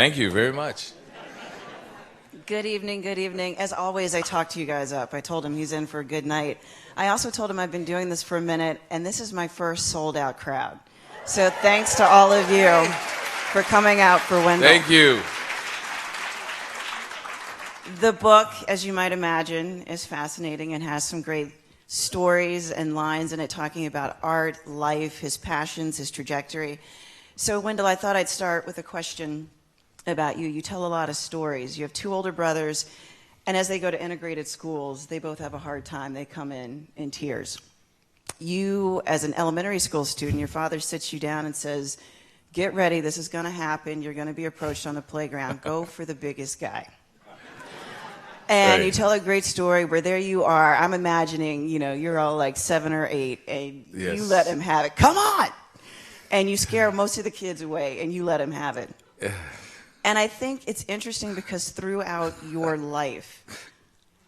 Thank you very much. Good evening, good evening. As always, I talked you guys up. I told him he's in for a good night. I also told him I've been doing this for a minute, and this is my first sold-out crowd. So thanks to all of you for coming out for Wendell. Thank you. The book, as you might imagine, is fascinating and has some great stories and lines in it talking about art, life, his passions, his trajectory. So, Wendell, I thought I'd start with a question about you. You tell a lot of stories. You have two older brothers, and as they go to integrated schools, they both have a hard time. They come in tears. You, as an elementary school student, your father sits you down and says, get ready, this is going to happen. You're going to be approached on the playground. Go for the biggest guy. And you tell a great story where there you are. I'm imagining, you're all like 7 or 8, and you let him have it. Come on! And you scare most of the kids away, and you let him have it. And I think it's interesting because throughout your life,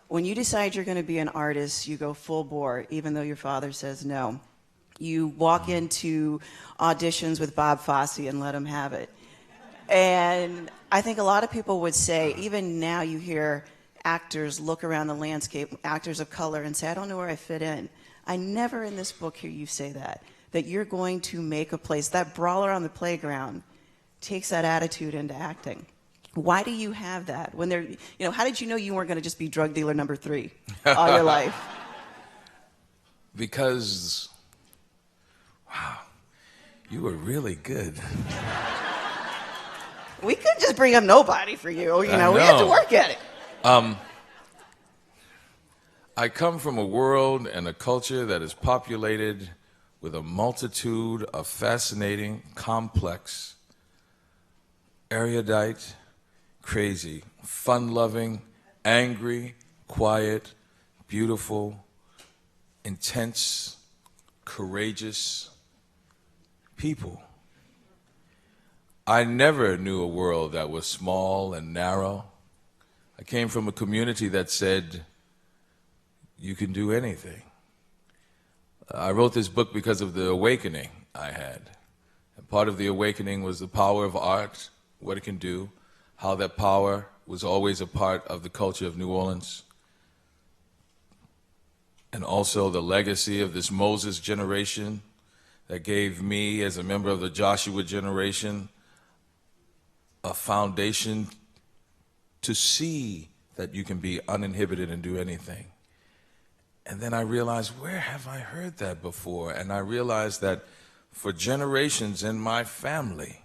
when you decide you're going to be an artist, you go full bore, even though your father says no. You walk into auditions with Bob Fosse and let him have it. And I think a lot of people would say, even now you hear actors look around the landscape, actors of color, and say, I don't know where I fit in. I never in this book hear you say that you're going to make a place. That brawler on the playground takes that attitude into acting. Why do you have that? When they're, how did you know you weren't going to just be drug dealer number 3 all your life? Because, wow, you were really good. We couldn't just bring up nobody for you. We had to work at it. I come from a world and a culture that is populated with a multitude of fascinating, complex, erudite, crazy, fun-loving, angry, quiet, beautiful, intense, courageous people. I never knew a world that was small and narrow. I came from a community that said, you can do anything. I wrote this book because of the awakening I had. And part of the awakening was the power of art, what it can do, how that power was always a part of the culture of New Orleans, and also the legacy of this Moses generation that gave me, as a member of the Joshua generation, a foundation to see that you can be uninhibited and do anything. And then I realized, where have I heard that before? And I realized that for generations in my family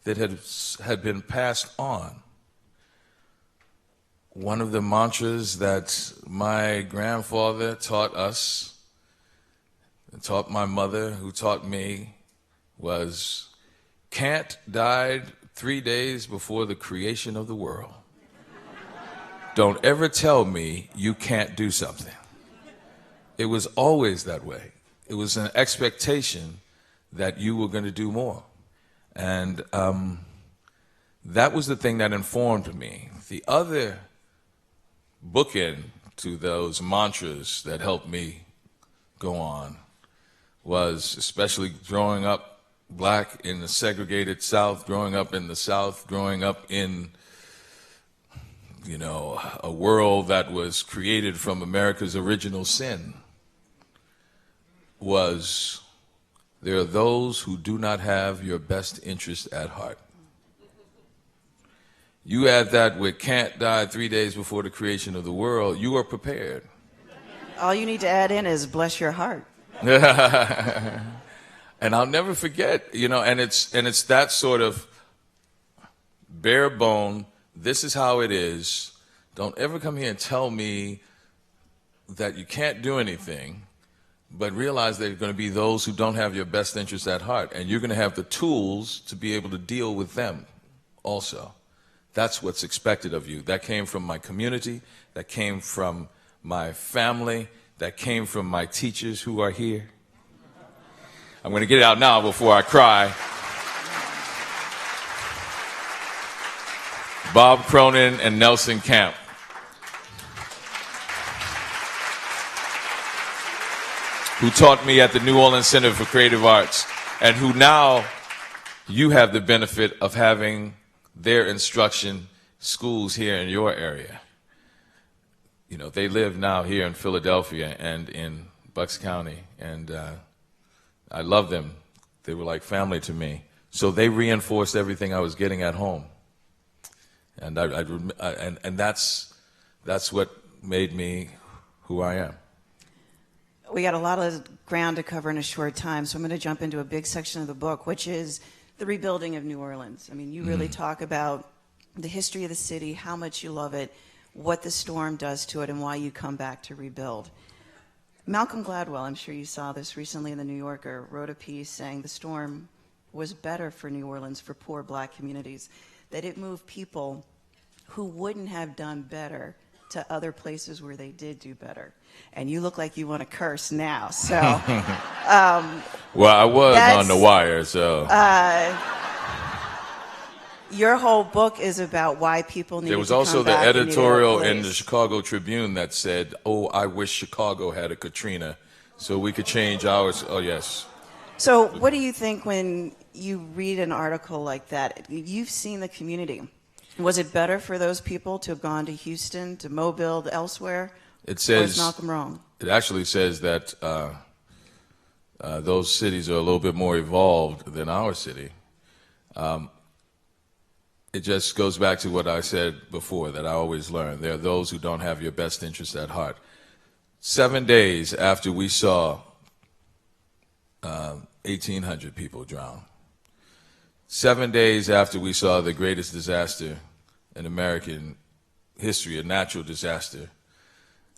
that had been passed on, one of the mantras that my grandfather taught us, and taught my mother, who taught me, was, Kant died 3 days before the creation of the world. Don't ever tell me you can't do something. It was always that way. It was an expectation that you were going to do more. And that was the thing that informed me. The other bookend to those mantras that helped me go on was, especially growing up black in the segregated South, growing up in the South, growing up in a world that was created from America's original sin, was there are those who do not have your best interest at heart. You add that with Kant died 3 days before the creation of the world, you are prepared. All you need to add in is bless your heart. And I'll never forget, and it's that sort of bare bone, this is how it is. Don't ever come here and tell me that you can't do anything, but realize there are going to be those who don't have your best interest at heart, and you're going to have the tools to be able to deal with them also. That's what's expected of you. That came from my community, that came from my family, that came from my teachers who are here. I'm going to get it out now before I cry. Bob Cronin and Nelson Camp. Who taught me at the New Orleans Center for Creative Arts, and who now you have the benefit of having their instruction schools here in your area. You know, they live now here in Philadelphia and in Bucks County, and I love them. They were like family to me. So they reinforced everything I was getting at home, and and that's what made me who I am. We got a lot of ground to cover in a short time, so I'm going to jump into a big section of the book, which is the rebuilding of New Orleans. I mean, you really talk about the history of the city, how much you love it, what the storm does to it, and why you come back to rebuild. Malcolm Gladwell, I'm sure you saw this recently in the New Yorker, wrote a piece saying the storm was better for New Orleans, for poor black communities, that it moved people who wouldn't have done better to other places where they did do better. And you look like you want to curse now, so. Well, I was on the wire, so. Your whole book is about why people need to come back. There was also the editorial in the Chicago Tribune that said, "Oh, I wish Chicago had a Katrina, so we could change ours." Oh, yes. So what do you think when you read an article like that? You've seen the community. Was it better for those people to have gone to Houston, to Mobile, elsewhere? It says, or is Malcolm wrong? It actually says that those cities are a little bit more evolved than our city. It just goes back to what I said before, that I always learn. There are those who don't have your best interest at heart. 7 days after we saw 1,800 people drown, 7 days after we saw the greatest disaster in American history, a natural disaster,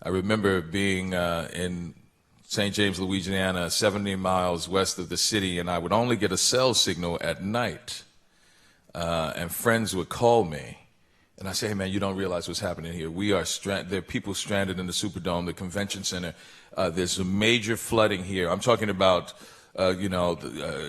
I remember being in St. James, Louisiana, 70 miles west of the city, and I would only get a cell signal at night. And friends would call me, and I say, "Hey, man, you don't realize what's happening here. We are there are people stranded in the Superdome, the convention center. There's a major flooding here." I'm talking about,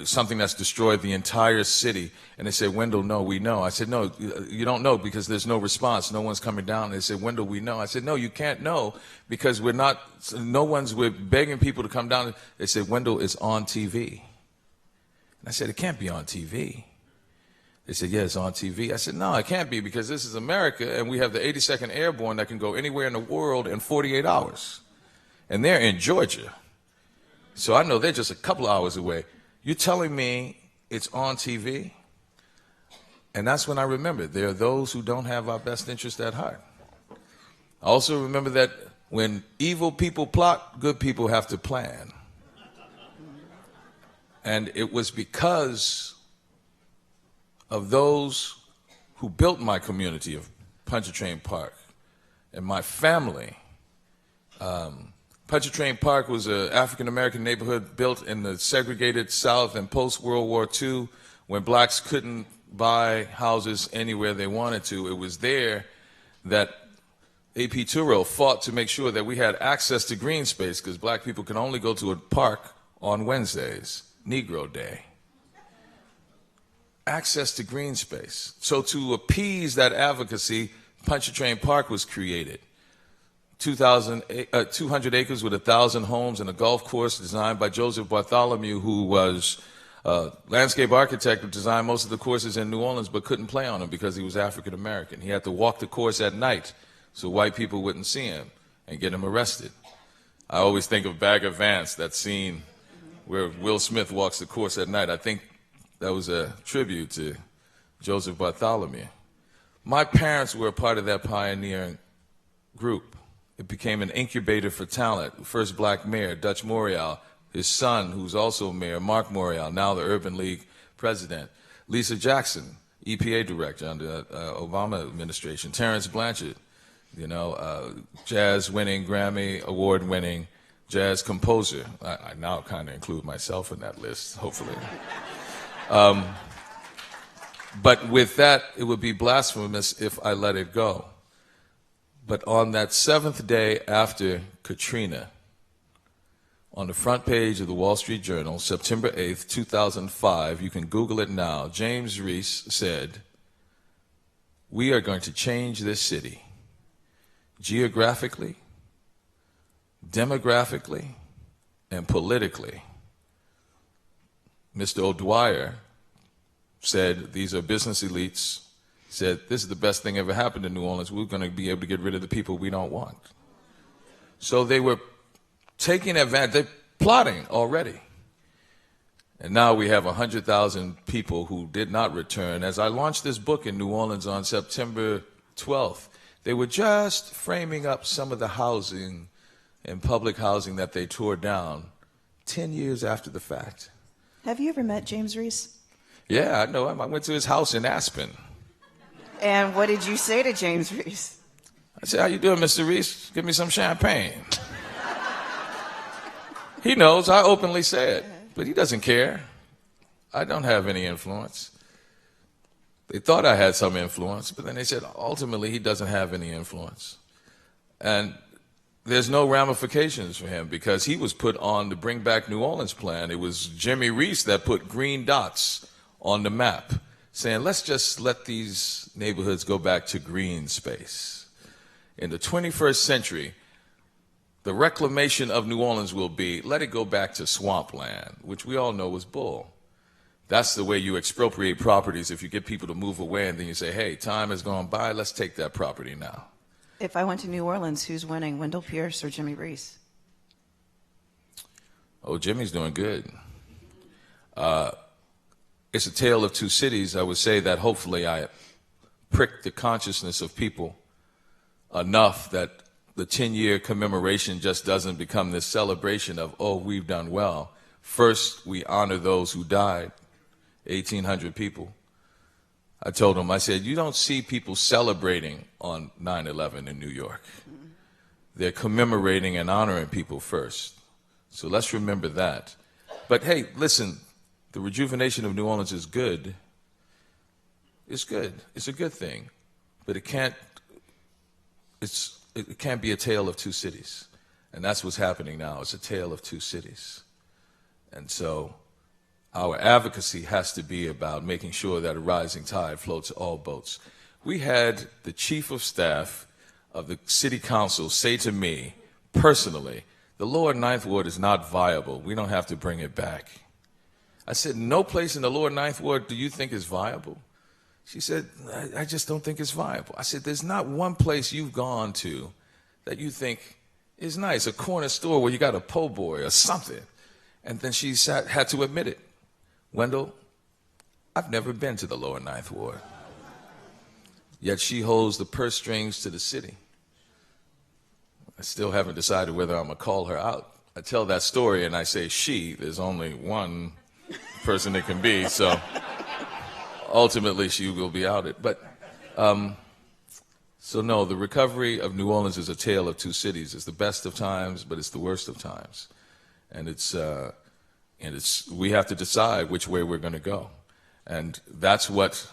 something that's destroyed the entire city. And they say, "Wendell, no, we know." I said, "No, you don't know because there's no response. No one's coming down." They said, "Wendell, we know." I said, "No, you can't know because we're begging people to come down." They said, "Wendell, it's on TV." And I said, "It can't be on TV." They said, "Yeah, it's on TV." I said, "No, it can't be because this is America and we have the 82nd Airborne that can go anywhere in the world in 48 hours. And they're in Georgia. So I know they're just a couple hours away. You're telling me it's on TV?" And that's when I remembered there are those who don't have our best interest at heart. I also remember that when evil people plot, good people have to plan. And it was because of those who built my community of Pontchartrain Park and my family. Pontchartrain Park was an African-American neighborhood built in the segregated South and post-World War II when blacks couldn't buy houses anywhere they wanted to. It was there that A.P. Turo fought to make sure that we had access to green space because black people could only go to a park on Wednesdays, Negro Day. Access to green space. So to appease that advocacy, Pontchartrain Park was created. 200 acres with 1,000 homes and a golf course designed by Joseph Bartholomew, who was a landscape architect who designed most of the courses in New Orleans but couldn't play on them because he was African American. He had to walk the course at night so white people wouldn't see him and get him arrested. I always think of Bagger Vance, that scene where Will Smith walks the course at night. I think that was a tribute to Joseph Bartholomew. My parents were a part of that pioneering group. It became an incubator for talent. First black mayor, Dutch Morial, his son, who's also mayor, Mark Morial, now the Urban League president. Lisa Jackson, EPA director under Obama administration. Terrence Blanchard, jazz-winning, Grammy award-winning jazz composer. I now kind of include myself in that list, hopefully. But with that, it would be blasphemous if I let it go. But on that 7th day after Katrina, on the front page of the Wall Street Journal, September 8th, 2005, you can Google it now, James Reese said, "We are going to change this city geographically, demographically, and politically." Mr. O'Dwyer said, these are business elites, said, this is the best thing ever happened in New Orleans. We're going to be able to get rid of the people we don't want. So they were taking advantage, they're plotting already. And now we have 100,000 people who did not return. As I launched this book in New Orleans on September 12th, they were just framing up some of the housing and public housing that they tore down 10 years after the fact. Have you ever met James Reese? Yeah, I know him. I went to his house in Aspen. And what did you say to James Reese? I said, how you doing, Mr. Reese? Give me some champagne. He knows, I openly say it, but he doesn't care. I don't have any influence. They thought I had some influence, but then they said, ultimately, he doesn't have any influence. And there's no ramifications for him because he was put on the Bring Back New Orleans plan. It was Jimmy Reese that put green dots on the map, saying, let's just let these neighborhoods go back to green space. In the 21st century, the reclamation of New Orleans will be, let it go back to swampland, which we all know was bull. That's the way you expropriate properties if you get people to move away and then you say, hey, time has gone by, let's take that property now. If I went to New Orleans, who's winning, Wendell Pierce or Jimmy Reese? Oh, Jimmy's doing good. It's a tale of two cities. I would say that hopefully I pricked the consciousness of people enough that the 10-year commemoration just doesn't become this celebration of, oh, we've done well. First, we honor those who died, 1,800 people. I told them, I said, you don't see people celebrating on 9/11 in New York. They're commemorating and honoring people first. So let's remember that. But hey, listen, the rejuvenation of New Orleans is good. It's good. It's a good thing. But it can't be a tale of two cities. And that's what's happening now. It's a tale of two cities. And so our advocacy has to be about making sure that a rising tide floats all boats. We had the chief of staff of the city council say to me personally, the lower Ninth Ward is not viable. We don't have to bring it back. I said, no place in the lower Ninth Ward do you think is viable? She said, I just don't think it's viable. I said, there's not one place you've gone to that you think is nice, a corner store where you got a po' boy or something. And then she had to admit it. Wendell, I've never been to the lower Ninth Ward. Yet she holds the purse strings to the city. I still haven't decided whether I'm going to call her out. I tell that story and I say she. There's only one person it can be, so ultimately she will be outed. But so no, the recovery of New Orleans is a tale of two cities. It's the best of times, but it's the worst of times. And we have to decide which way we're going to go. And that's what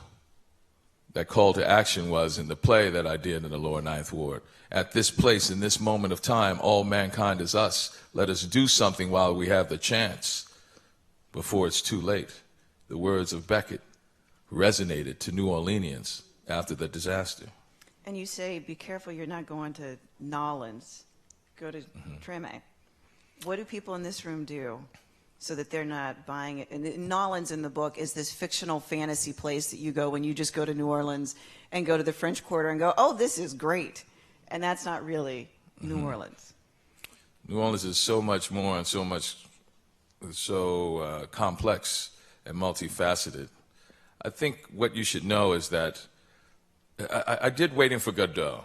that call to action was in the play that I did in the lower Ninth Ward. At this place, in this moment of time, all mankind is us. Let us do something while we have the chance before it's too late. The words of Beckett resonated to New Orleanians after the disaster. And you say, be careful you're not going to Nolans. Go to Treme'Antoine. What do people in this room do so that they're not buying it? And Nolans in the book is this fictional fantasy place that you go when you just go to New Orleans and go to the French Quarter and go, oh, this is great. And that's not really New Orleans. New Orleans is so much more and so complex and multifaceted. I think what you should know is that I did Waiting for Godot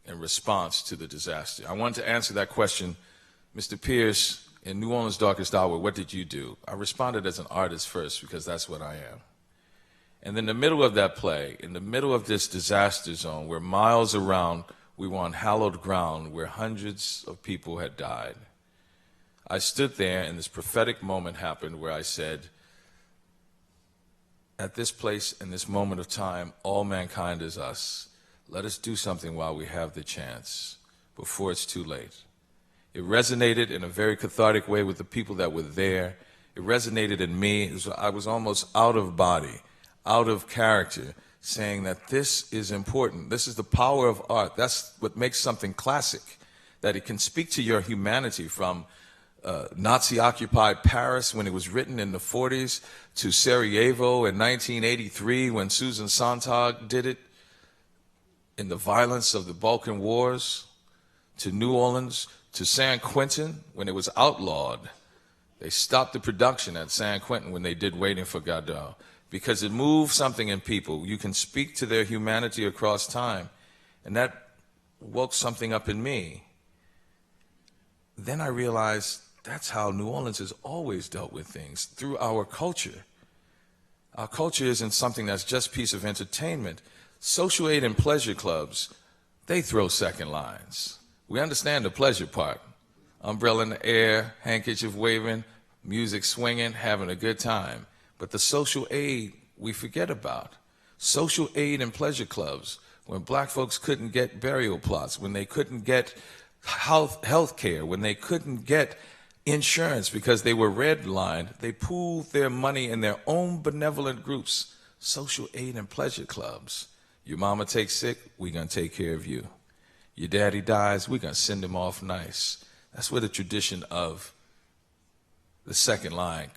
in response to the disaster. I wanted to answer that question. Mr. Pierce, in New Orleans' darkest hour, what did you do? I responded as an artist first because that's what I am. And in the middle of that play, in the middle of this disaster zone, we're miles around, we were on hallowed ground where hundreds of people had died. I stood there and this prophetic moment happened where I said, at this place, in this moment of time, all mankind is us. Let us do something while we have the chance, before it's too late. It resonated in a very cathartic way with the people that were there. It resonated in me. I was almost out of body, out of character, saying that this is important. This is the power of art. That's what makes something classic, that it can speak to your humanity from Nazi-occupied Paris when it was written in the 40s, to Sarajevo in 1983 when Susan Sontag did it, in the violence of the Balkan Wars, to New Orleans, to San Quentin when it was outlawed. They stopped the production at San Quentin when they did Waiting for Godot, because it moved something in people. You can speak to their humanity across time, and that woke something up in me. Then I realized that's how New Orleans has always dealt with things, through our culture. Our culture isn't something that's just a piece of entertainment. Social aid and pleasure clubs, they throw second lines. We understand the pleasure part. Umbrella in the air, handkerchief waving, music swinging, having a good time. But the social aid we forget about. Social aid and pleasure clubs, when black folks couldn't get burial plots, when they couldn't get health care, when they couldn't get insurance because they were redlined, they pooled their money in their own benevolent groups. Social aid and pleasure clubs. Your mama takes sick, we're going to take care of you. Your daddy dies, we're going to send him off nice. That's where the tradition of the second line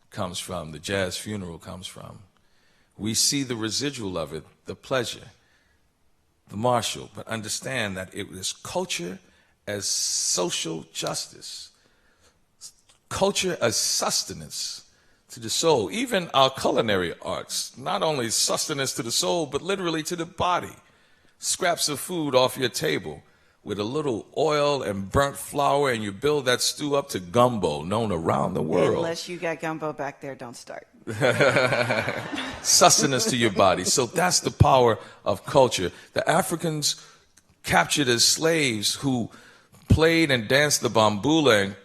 comes from, the jazz funeral comes from. We see the residual of it, the pleasure, the martial, but understand that it was culture as social justice, culture as sustenance to the soul. Even our culinary arts, not only sustenance to the soul, but literally to the body. Scraps of food off your table with a little oil and burnt flour, and you build that stew up to gumbo, known around the world. Unless you got gumbo back there, don't start. Sustenance to your body. So that's the power of culture. The Africans captured as slaves who played and danced the bambula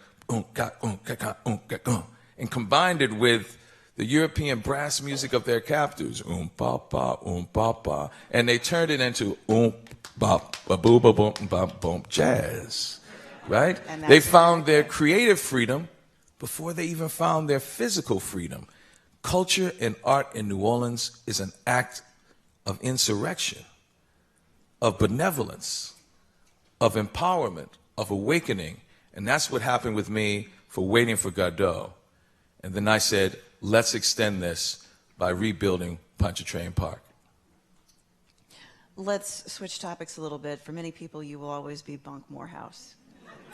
and combined it with the European brass music of their captors, pa, and they turned it into jazz, right? They found their creative freedom before they even found their physical freedom. Culture and art in New Orleans is an act of insurrection, of benevolence, of empowerment, of awakening. And that's what happened with me for Waiting for Godot. And then I said, let's extend this by rebuilding Pontchartrain Park. Let's switch topics a little bit. For many people, you will always be Bunk Morehouse.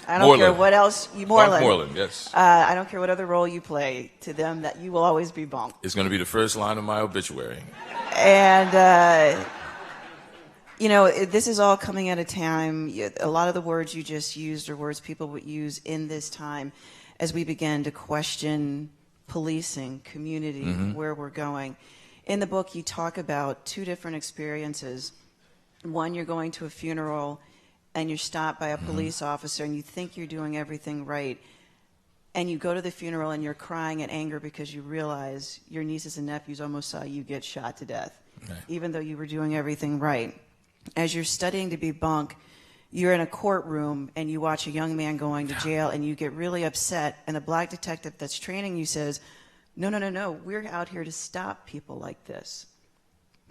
I don't care what else you Moreland. Bunk Moreland, yes. I don't care what other role you play. To them, that you will always be Bunk. It's going to be the first line of my obituary. And you know, this is all coming at a time. A lot of the words you just used are words people would use in this time, as we begin to question policing, community, where we're going. In the book, you talk about two different experiences. One, you're going to a funeral and you're stopped by a police officer and you think you're doing everything right. And you go to the funeral and you're crying in anger because you realize your nieces and nephews almost saw you get shot to death, even though you were doing everything right. As you're studying to be Bunk, you're in a courtroom and you watch a young man going to jail and you get really upset, and a black detective that's training you says, no, we're out here to stop people like this.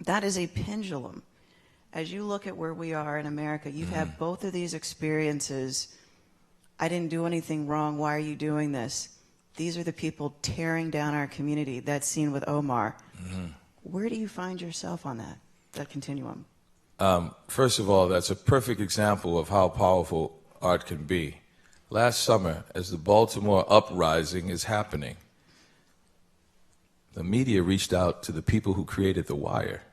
That is a pendulum. As you look at where we are in America, you've had both of these experiences. I didn't do anything wrong. Why are you doing this? These are the people tearing down our community. That scene with Omar. Where do you find yourself on that continuum? First of all, that's a perfect example of how powerful art can be. Last summer, as the Baltimore uprising is happening, the media reached out to the people who created The Wire.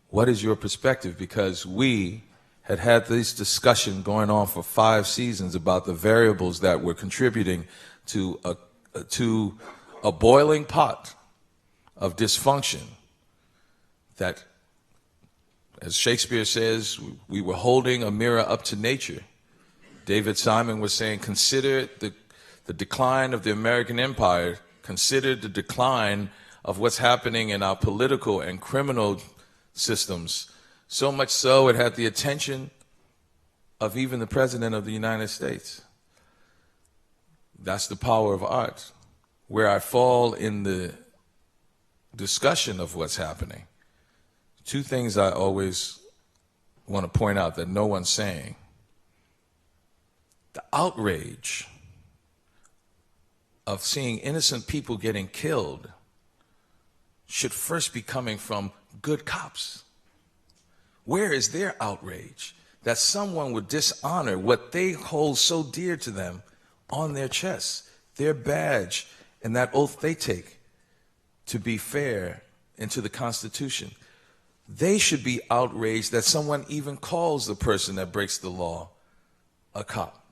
What is your perspective? Because we had this discussion going on for 5 seasons about the variables that were contributing to a boiling pot of dysfunction that, as Shakespeare says, we were holding a mirror up to nature. David Simon was saying, consider the decline of the American empire, consider the decline of what's happening in our political and criminal systems. So much so it had the attention of even the President of the United States. That's the power of art. Where I fall in the discussion of what's happening, 2 things I always want to point out that no one's saying. The outrage of seeing innocent people getting killed should first be coming from good cops. Where is their outrage that someone would dishonor what they hold so dear to them on their chests, their badge, and that oath they take to be fair and to the Constitution? They should be outraged that someone even calls the person that breaks the law a cop.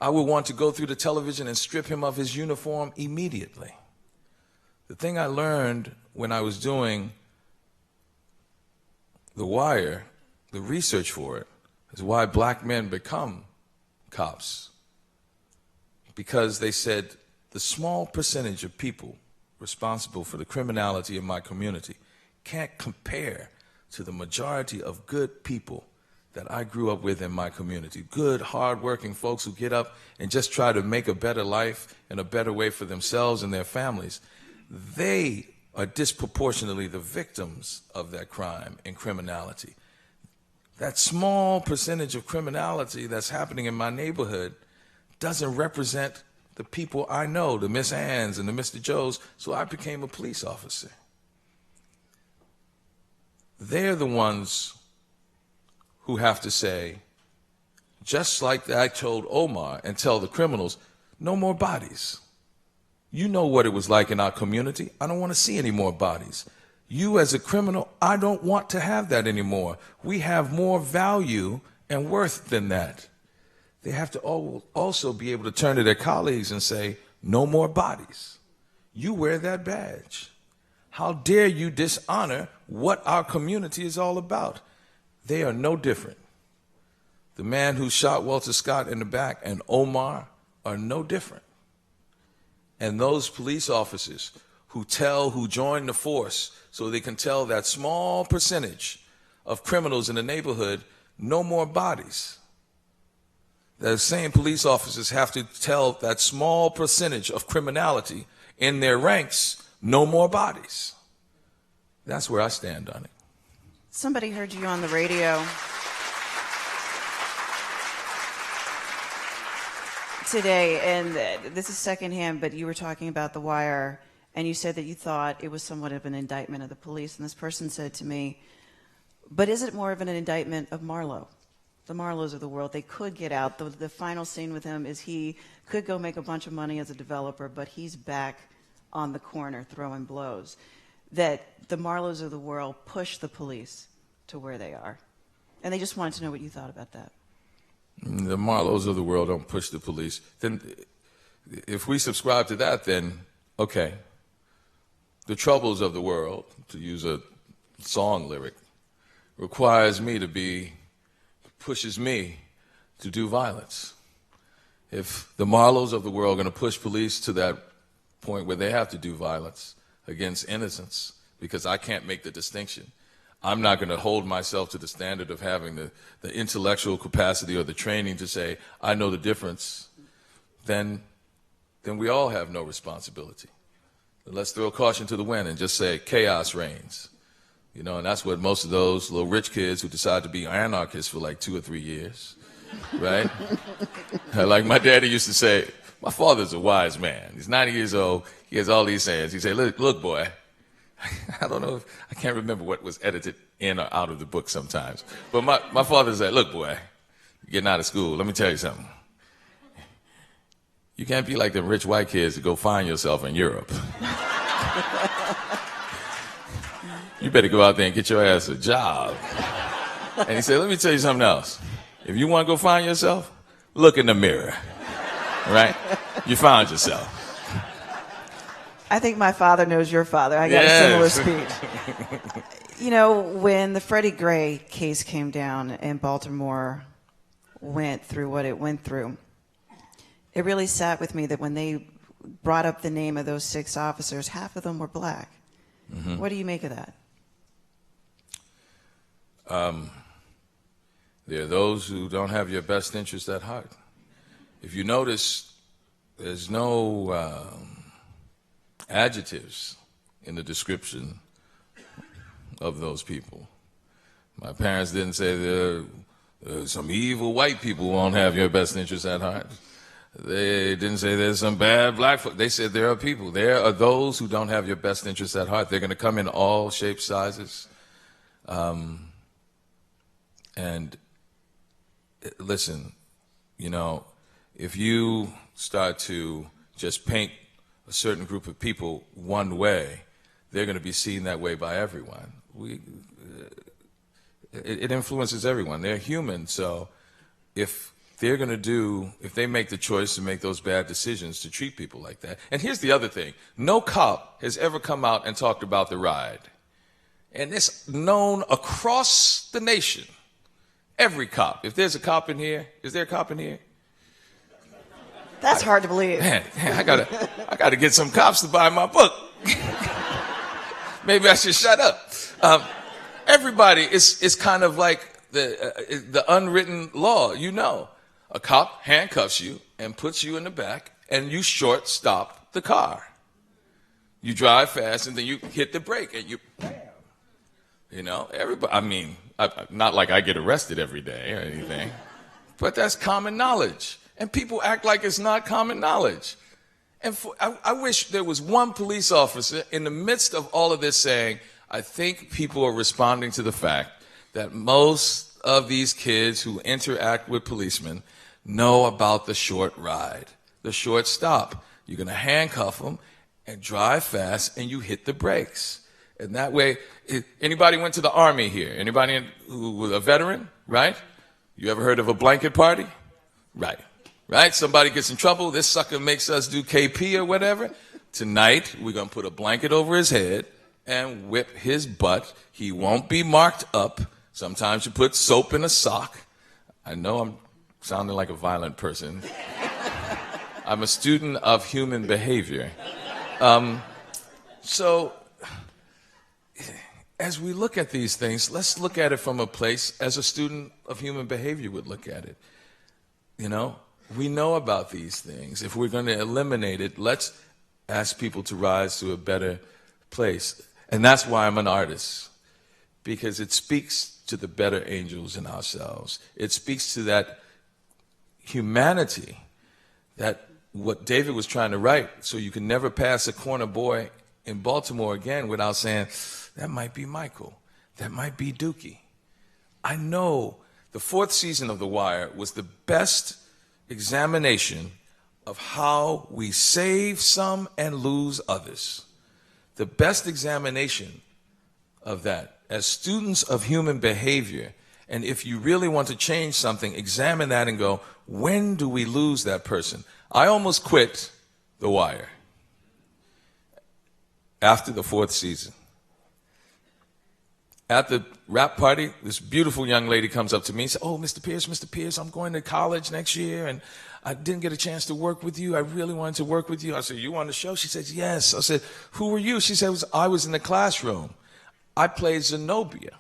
I would want to go through the television and strip him of his uniform immediately. The thing I learned when I was doing The Wire, the research for it, is why black men become cops. Because they said the small percentage of people responsible for the criminality in my community can't compare to the majority of good people that I grew up with in my community. Good, hard-working folks who get up and just try to make a better life and a better way for themselves and their families. They are disproportionately the victims of that crime and criminality. That small percentage of criminality that's happening in my neighborhood doesn't represent the people I know, the Miss Anns and the Mr. Joes, so I became a police officer. They're the ones who have to say, just like I told Omar and tell the criminals, no more bodies. You know what it was like in our community. I don't want to see any more bodies. You as a criminal, I don't want to have that anymore. We have more value and worth than that. They have to also be able to turn to their colleagues and say, no more bodies. You wear that badge. How dare you dishonor what our community is all about? They are no different. The man who shot Walter Scott in the back and Omar are no different. And those police officers who join the force so they can tell that small percentage of criminals in the neighborhood, no more bodies. Those same police officers have to tell that small percentage of criminality in their ranks, no more bodies. That's where I stand on it. Somebody heard you on the radio today, and this is secondhand, but you were talking about The Wire, and you said that you thought it was somewhat of an indictment of the police, and this person said to me, but is it more of an indictment of Marlowe? The Marlows of the world, they could get out. The final scene with him is he could go make a bunch of money as a developer, but he's back on the corner throwing blows. That the Marlows of the world push the police to where they are. And they just wanted to know what you thought about that. The Marlows of the world don't push the police. Then if we subscribe to that, then okay. The troubles of the world, to use a song lyric, pushes me to do violence. If the Marlows of the world are going to push police to that point where they have to do violence against innocents, because I can't make the distinction, I'm not going to hold myself to the standard of having the intellectual capacity or the training to say, I know the difference, then we all have no responsibility. Let's throw caution to the wind and just say chaos reigns. You know, and that's what most of those little rich kids who decide to be anarchists for like 2 or 3 years, right? Like my daddy used to say, my father's a wise man. He's 90 years old. He has all these sayings. He said, look, boy, I can't remember what was edited in or out of the book sometimes. But my father said, look, boy, you're getting out of school. Let me tell you something. You can't be like them rich white kids to go find yourself in Europe. You better go out there and get your ass a job. And he said, let me tell you something else. If you want to go find yourself, look in the mirror, right? You found yourself. I think my father knows your father. I got a similar speech. You know, when the Freddie Gray case came down and Baltimore went through what it went through, it really sat with me that when they brought up the name of those 6 officers, half of them were black. Mm-hmm. What do you make of that? There are those who don't have your best interest at heart. If you notice, there's no adjectives in the description of those people. My parents didn't say there are some evil white people who won't have your best interest at heart. They didn't say there's some bad black folk. They said there are people. There are those who don't have your best interests at heart. They're going to come in all shapes, sizes. And listen, you know, if you start to just paint a certain group of people one way, they're going to be seen that way by everyone. It influences everyone. They're human, so if they make the choice to make those bad decisions to treat people like that. And here's the other thing. No cop has ever come out and talked about the ride. And it's known across the nation. Every cop. If there's a cop in here, is there a cop in here? That's hard to believe. Man, I gotta get some cops to buy my book. Maybe I should shut up. Everybody is kind of like the unwritten law, you know. A cop handcuffs you and puts you in the back, and you short stop the car. You drive fast, and then you hit the brake, and you, bam. You know, everybody. I mean, not like I get arrested every day or anything, but that's common knowledge, and people act like it's not common knowledge. And I wish there was one police officer in the midst of all of this saying, I think people are responding to the fact that most of these kids who interact with policemen know about the short ride, the short stop. You're going to handcuff them and drive fast, and you hit the brakes. And that way, anybody went to the Army here? Anybody who was a veteran, right? You ever heard of a blanket party? Right. Right? Somebody gets in trouble. This sucker makes us do KP or whatever. Tonight, we're going to put a blanket over his head and whip his butt. He won't be marked up. Sometimes you put soap in a sock. I know I'm sounding like a violent person. I'm a student of human behavior. So, as we look at these things, let's look at it from a place as a student of human behavior would look at it. You know, we know about these things. If we're going to eliminate it, let's ask people to rise to a better place. And that's why I'm an artist, because it speaks to the better angels in ourselves. It speaks to that humanity, that what David was trying to write, so you can never pass a corner boy in Baltimore again without saying, that might be Michael, that might be Dookie. I know the fourth season of The Wire was the best examination of how we save some and lose others. The best examination of that. As students of human behavior, and if you really want to change something, examine that and go, when do we lose that person? I almost quit The Wire after the fourth season. At the rap party, this beautiful young lady comes up to me and says, oh, Mr. Pierce, I'm going to college next year, and I didn't get a chance to work with you. I really wanted to work with you. I said, you on the show? She says, yes. I said, who were you? She said, I was in the classroom. I played Zenobia.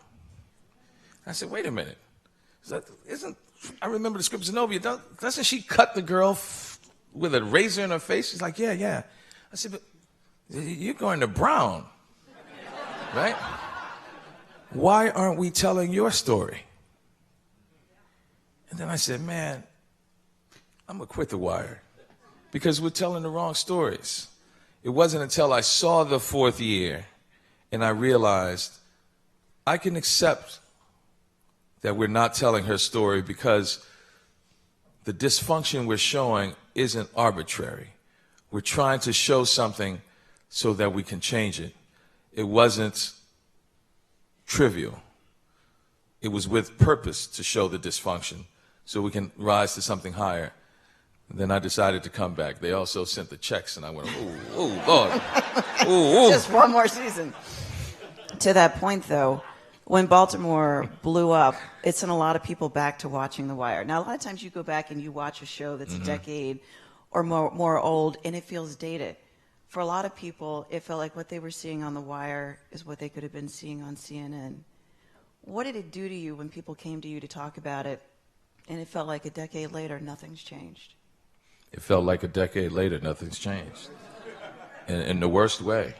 I said, wait a minute. I remember the script Zenobia. Doesn't she cut the girl with a razor in her face? She's like, yeah. I said, but you're going to Brown, right? Why aren't we telling your story? And then I said, man, I'm going to quit The Wire because we're telling the wrong stories. It wasn't until I saw the fourth year and I realized I can accept that we're not telling her story because the dysfunction we're showing isn't arbitrary. We're trying to show something so that we can change it. It wasn't trivial. It was with purpose to show the dysfunction so we can rise to something higher. And then I decided to come back. They also sent the checks, and I went, ooh, Lord. Ooh. Just one more season. To that point, though, when Baltimore blew up, it sent a lot of people back to watching The Wire. Now, a lot of times you go back and you watch a show that's a decade or more old, and it feels dated. For a lot of people, it felt like what they were seeing on The Wire is what they could have been seeing on CNN. What did it do to you when people came to you to talk about it, and it felt like a decade later, nothing's changed? It felt like a decade later, nothing's changed. In the worst way.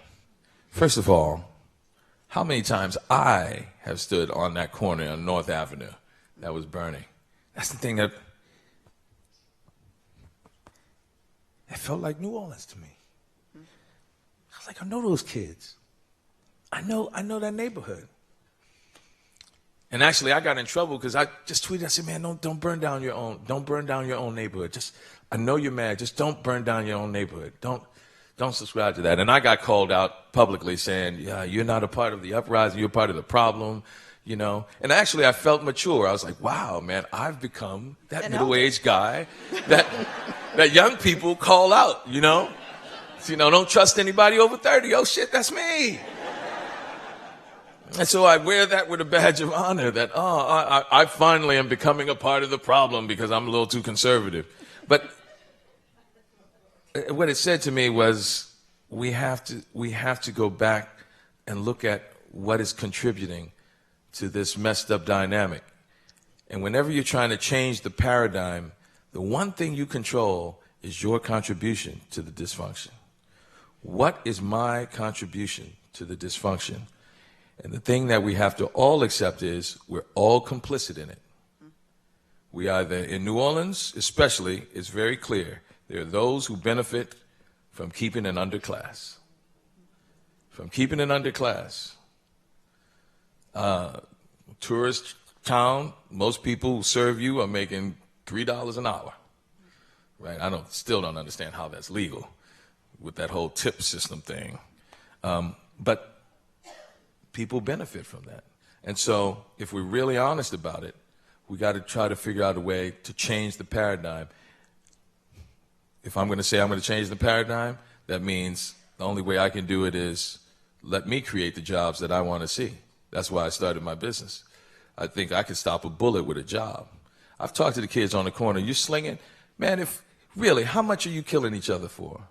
First of all, how many times I have stood on that corner on North Avenue that was burning? That's the thing that It felt like New Orleans to me. I was like, I know those kids. I know that neighborhood. And actually, I got in trouble because I just tweeted. I said, "Man, don't burn down your own neighborhood. I know you're mad. Just don't burn down your own neighborhood. Don't subscribe to that." And I got called out publicly saying, "Yeah, you're not a part of the uprising. You're part of the problem." You know. And actually, I felt mature. I was like, "Wow, man, I've become that middle-aged guy that young people call out." You know, don't trust anybody over 30. Oh shit, that's me. And so I wear that with a badge of honor that, I finally am becoming a part of the problem because I'm a little too conservative. But what it said to me was we have to go back and look at what is contributing to this messed up dynamic. And whenever you're trying to change the paradigm, the one thing you control is your contribution to the dysfunction. What is my contribution to the dysfunction? And the thing that we have to all accept is we're all complicit in it. We either, in New Orleans especially, it's very clear, there are those who benefit from keeping an underclass. From keeping an underclass. Tourist town, most people who serve you are making $3 an hour. Right? I still don't understand how that's legal with that whole tip system thing. But people benefit from that. And so if we're really honest about it, we got to try to figure out a way to change the paradigm. If I'm going to say I'm going to change the paradigm, that means the only way I can do it is let me create the jobs that I want to see. That's why I started my business. I think I could stop a bullet with a job. I've talked to the kids on the corner. You're slinging? Man, really, how much are you killing each other for?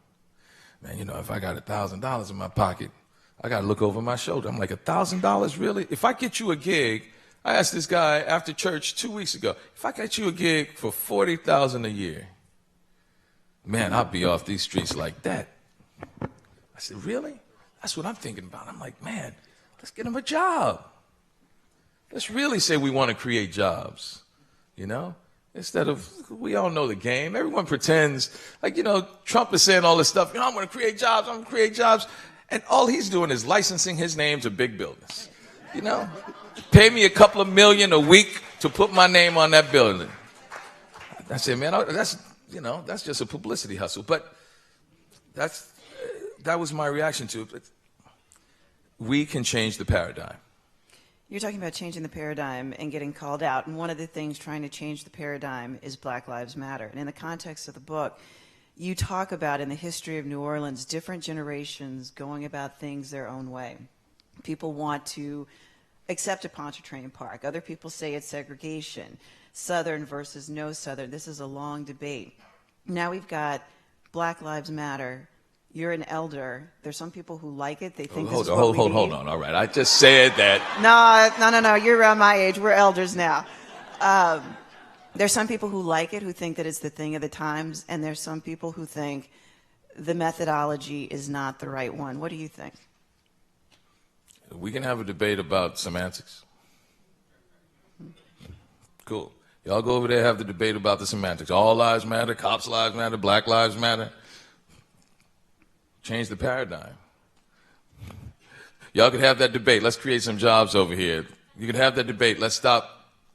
Man, if I got $1,000 in my pocket, I got to look over my shoulder. I'm like, $1,000, really? If I get you a gig, I asked this guy after church 2 weeks ago, if I get you a gig for $40,000 a year, man, I'll be off these streets like that. I said, really? That's what I'm thinking about. I'm like, man, let's get him a job. Let's really say we want to create jobs, Instead of, we all know the game. Everyone pretends, Trump is saying all this stuff, I'm going to create jobs, I'm going to create jobs. And all he's doing is licensing his name to big buildings. Pay me a couple of million a week to put my name on that building. I said, man, that's just a publicity hustle. But that was my reaction to it. We can change the paradigm. You're talking about changing the paradigm and getting called out. And one of the things trying to change the paradigm is Black Lives Matter. And in the context of the book, you talk about in the history of New Orleans, different generations going about things their own way. People want to accept a Pontchartrain Park. Other people say it's segregation. Southern versus no Southern. This is a long debate. Now we've got Black Lives Matter. You're an elder. There's some people who like it. They think this is what we need. Hold on. All right. I just said that. No. You're around my age. We're elders now. There's some people who like it, who think that it's the thing of the times, and there's some people who think the methodology is not the right one. What do you think? We can have a debate about semantics. Cool. Y'all go over there, have the debate about the semantics. All lives matter, cops' lives matter, Black lives matter. Change the paradigm. Y'all can have that debate. Let's create some jobs over here. You can have that debate. Let's stop.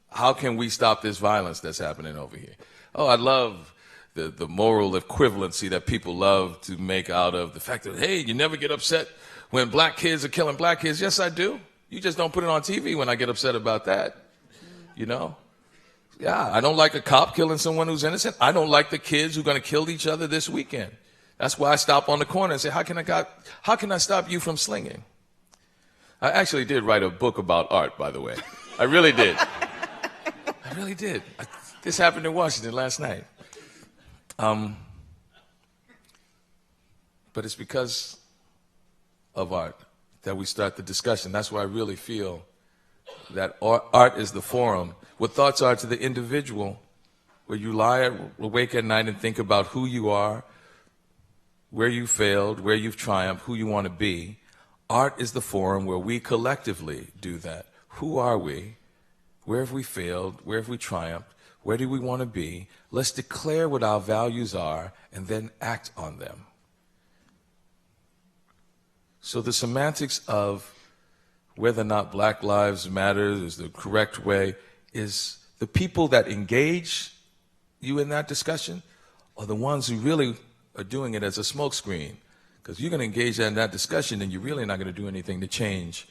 How can we stop this violence that's happening over here? Oh, I love the moral equivalency that people love to make out of the fact that, hey, you never get upset when black kids are killing black kids. Yes, I do. You just don't put it on TV when I get upset about that. Yeah, I don't like a cop killing someone who's innocent. I don't like the kids who are going to kill each other this weekend. That's why I stop on the corner and say, how can I stop you from slinging? I actually did write a book about art, by the way. I really did. I really did. This happened in Washington last night. But it's because of art that we start the discussion. That's why I really feel that art is the forum. What thoughts are to the individual, where you lie awake at night and think about who you are, where you failed, where you've triumphed, who you want to be. Art is the forum where we collectively do that. Who are we? Where have we failed? Where have we triumphed? Where do we want to be? Let's declare what our values are and then act on them. So the semantics of whether or not Black Lives Matter is the correct way is the people that engage you in that discussion are the ones who really are doing it as a smokescreen. Because you're going to engage in that discussion and you're really not going to do anything to change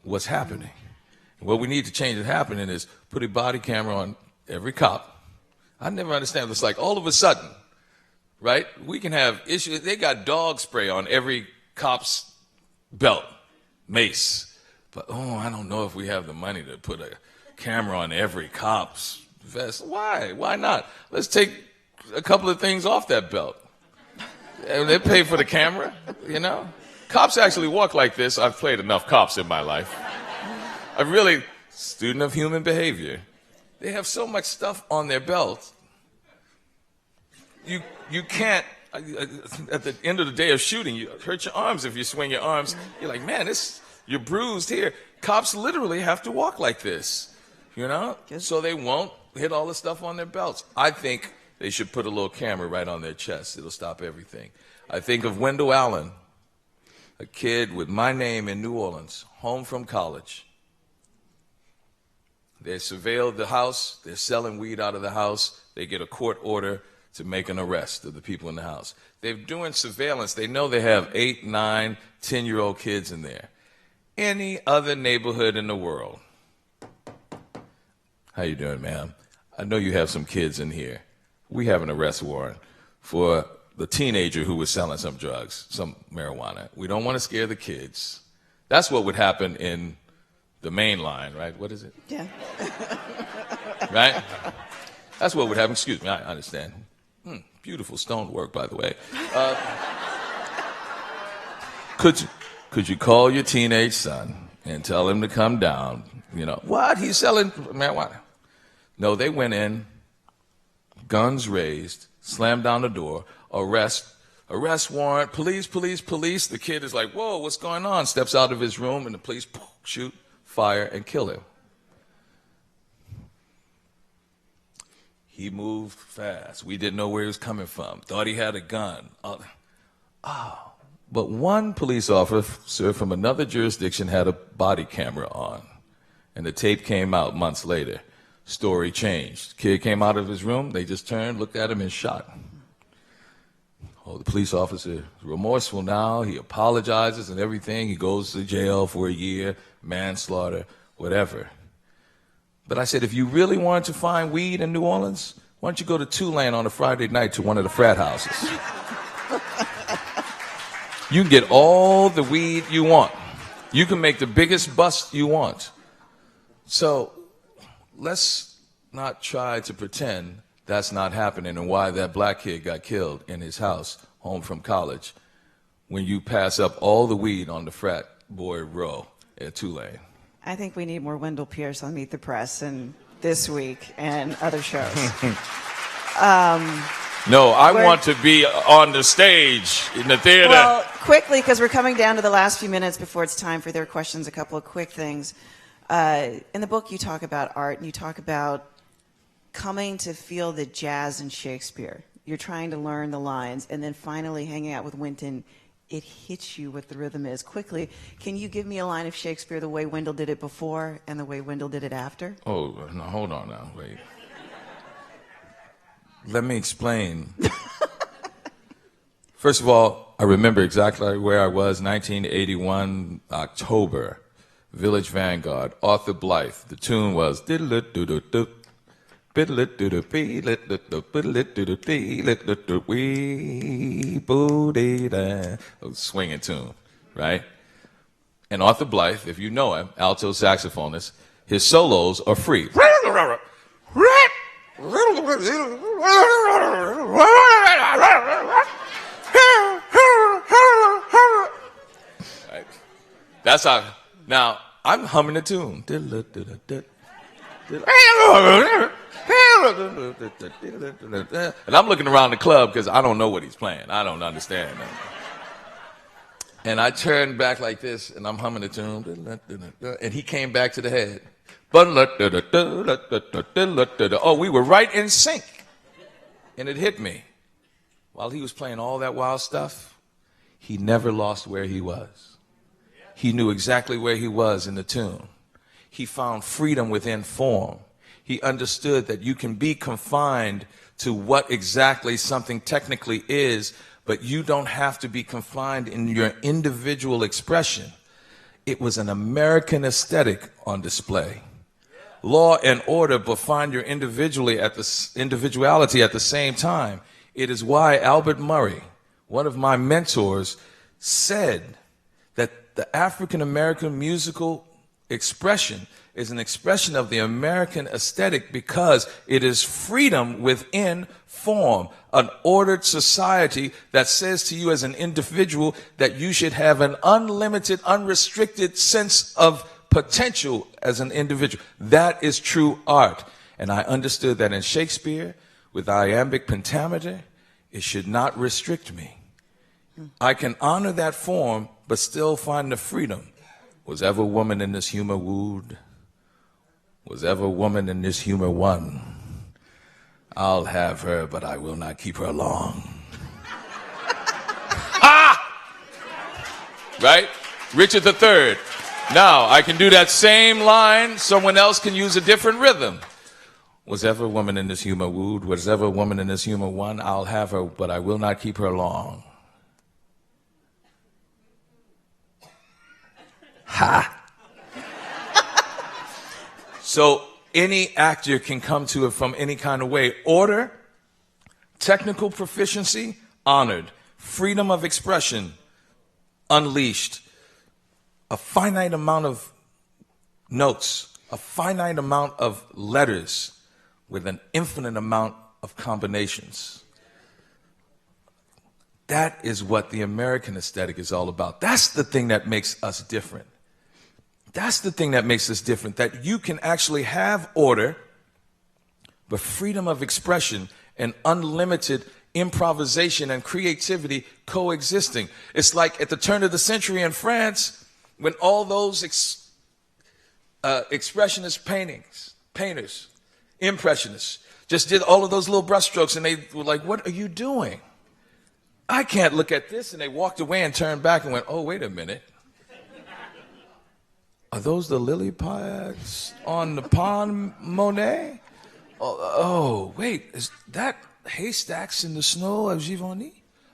what's happening. And what we need to change what's happening is put a body camera on every cop. I never understand. It's like all of a sudden, right, we can have issues. They got dog spray on every cop's belt, mace. But, I don't know if we have the money to put a camera on every cop's vest. Why? Why not? Let's take a couple of things off that belt. And they pay for the camera, you know? Cops actually walk like this. I've played enough cops in my life. I'm really student of human behavior. They have so much stuff on their belt. You can't, at the end of the day of shooting, you hurt your arms if you swing your arms. You're like, man, you're bruised here. Cops literally have to walk like this, you know? So they won't hit all the stuff on their belts. I think they should put a little camera right on their chest. It'll stop everything. I think of Wendell Allen, a kid with my name in New Orleans, home from college. They surveilled the house. They're selling weed out of the house. They get a court order to make an arrest of the people in the house. They're doing surveillance. They know they have 8, 9, 10-year-old kids in there. Any other neighborhood in the world. How you doing, ma'am? I know you have some kids in here. We have an arrest warrant for the teenager who was selling some drugs, some marijuana. We don't want to scare the kids. That's what would happen in the main line, right? What is it? Yeah. Right? That's what would happen. Excuse me, I understand. Beautiful stone work, by the way. Could you call your teenage son and tell him to come down? You know, what? He's selling marijuana. No, they went in, guns raised, slammed down the door, arrest warrant, police. The kid is like, whoa, what's going on? Steps out of his room and the police shoot, fire, and kill him. He moved fast. We didn't know where he was coming from. Thought he had a gun. But one police officer from another jurisdiction had a body camera on. And the tape came out months later. Story changed. Kid came out of his room. They just turned, looked at him, and shot. The police officer is remorseful now. He apologizes and everything. He goes to jail for a year, manslaughter, whatever. But I said, if you really wanted to find weed in New Orleans, why don't you go to Tulane on a Friday night to one of the frat houses? You can get all the weed you want. You can make the biggest bust you want. So let's not try to pretend that's not happening and why that black kid got killed in his house, home from college, when you pass up all the weed on the frat boy row at Tulane. I think we need more Wendell Pierce on Meet the Press and This Week and other shows. No, I want to be on the stage in the theater. Well, quickly, because we're coming down to the last few minutes before it's time for their questions, a couple of quick things. In the book, you talk about art, and you talk about coming to feel the jazz in Shakespeare. You're trying to learn the lines, and then finally hanging out with Wynton, it hits you what the rhythm is. Quickly, can you give me a line of Shakespeare the way Wendell did it before and the way Wendell did it after? Oh, no, hold on now, wait. Let me explain. First of all, I remember exactly where I was, 1981, October, Village Vanguard, Arthur Blythe. The tune was diddle-it-doo-doo-doo, biddle-it-doo-doo-doo-wee-boo-dee-da. A swinging tune, right? And Arthur Blythe, if you know him, alto saxophonist, his solos are free. Right. That's how. Now I'm humming the tune, and I'm looking around the club because I don't know what he's playing. I don't understand. And I turned back like this, and I'm humming the tune, and he came back to the head. Oh, we were right in sync. And it hit me. While he was playing all that wild stuff, he never lost where he was. He knew exactly where he was in the tune. He found freedom within form. He understood that you can be confined to what exactly something technically is, but you don't have to be confined in your individual expression. It was an American aesthetic on display. Law and order, but find your individuality at the same time. It is why Albert Murray, one of my mentors, said that the African American musical expression is an expression of the American aesthetic because it is freedom within form, an ordered society that says to you as an individual that you should have an unlimited, unrestricted sense of potential as an individual. That is true art. And I understood that in Shakespeare, with iambic pentameter, it should not restrict me. I can honor that form, but still find the freedom. Was ever woman in this humor wooed? Was ever woman in this humor won? I'll have her, but I will not keep her long. Ha! Right? Richard III. Now, I can do that same line. Someone else can use a different rhythm. Was ever woman in this humor wooed? Was ever woman in this humor won? I'll have her, but I will not keep her long. Ha! So any actor can come to it from any kind of way. Order, technical proficiency, honored. Freedom of expression, unleashed. A finite amount of notes, a finite amount of letters with an infinite amount of combinations. That is what the American aesthetic is all about. That's the thing that makes us different. That's the thing that makes us different, that you can actually have order, but freedom of expression and unlimited improvisation and creativity coexisting. It's like at the turn of the century in France, when all those expressionist painters, impressionists, just did all of those little brushstrokes, and they were like, what are you doing? I can't look at this. And they walked away and turned back and went, oh, wait a minute. Are those the lily pads on the pond, Monet? Oh, wait, is that haystacks in the snow of Giverny?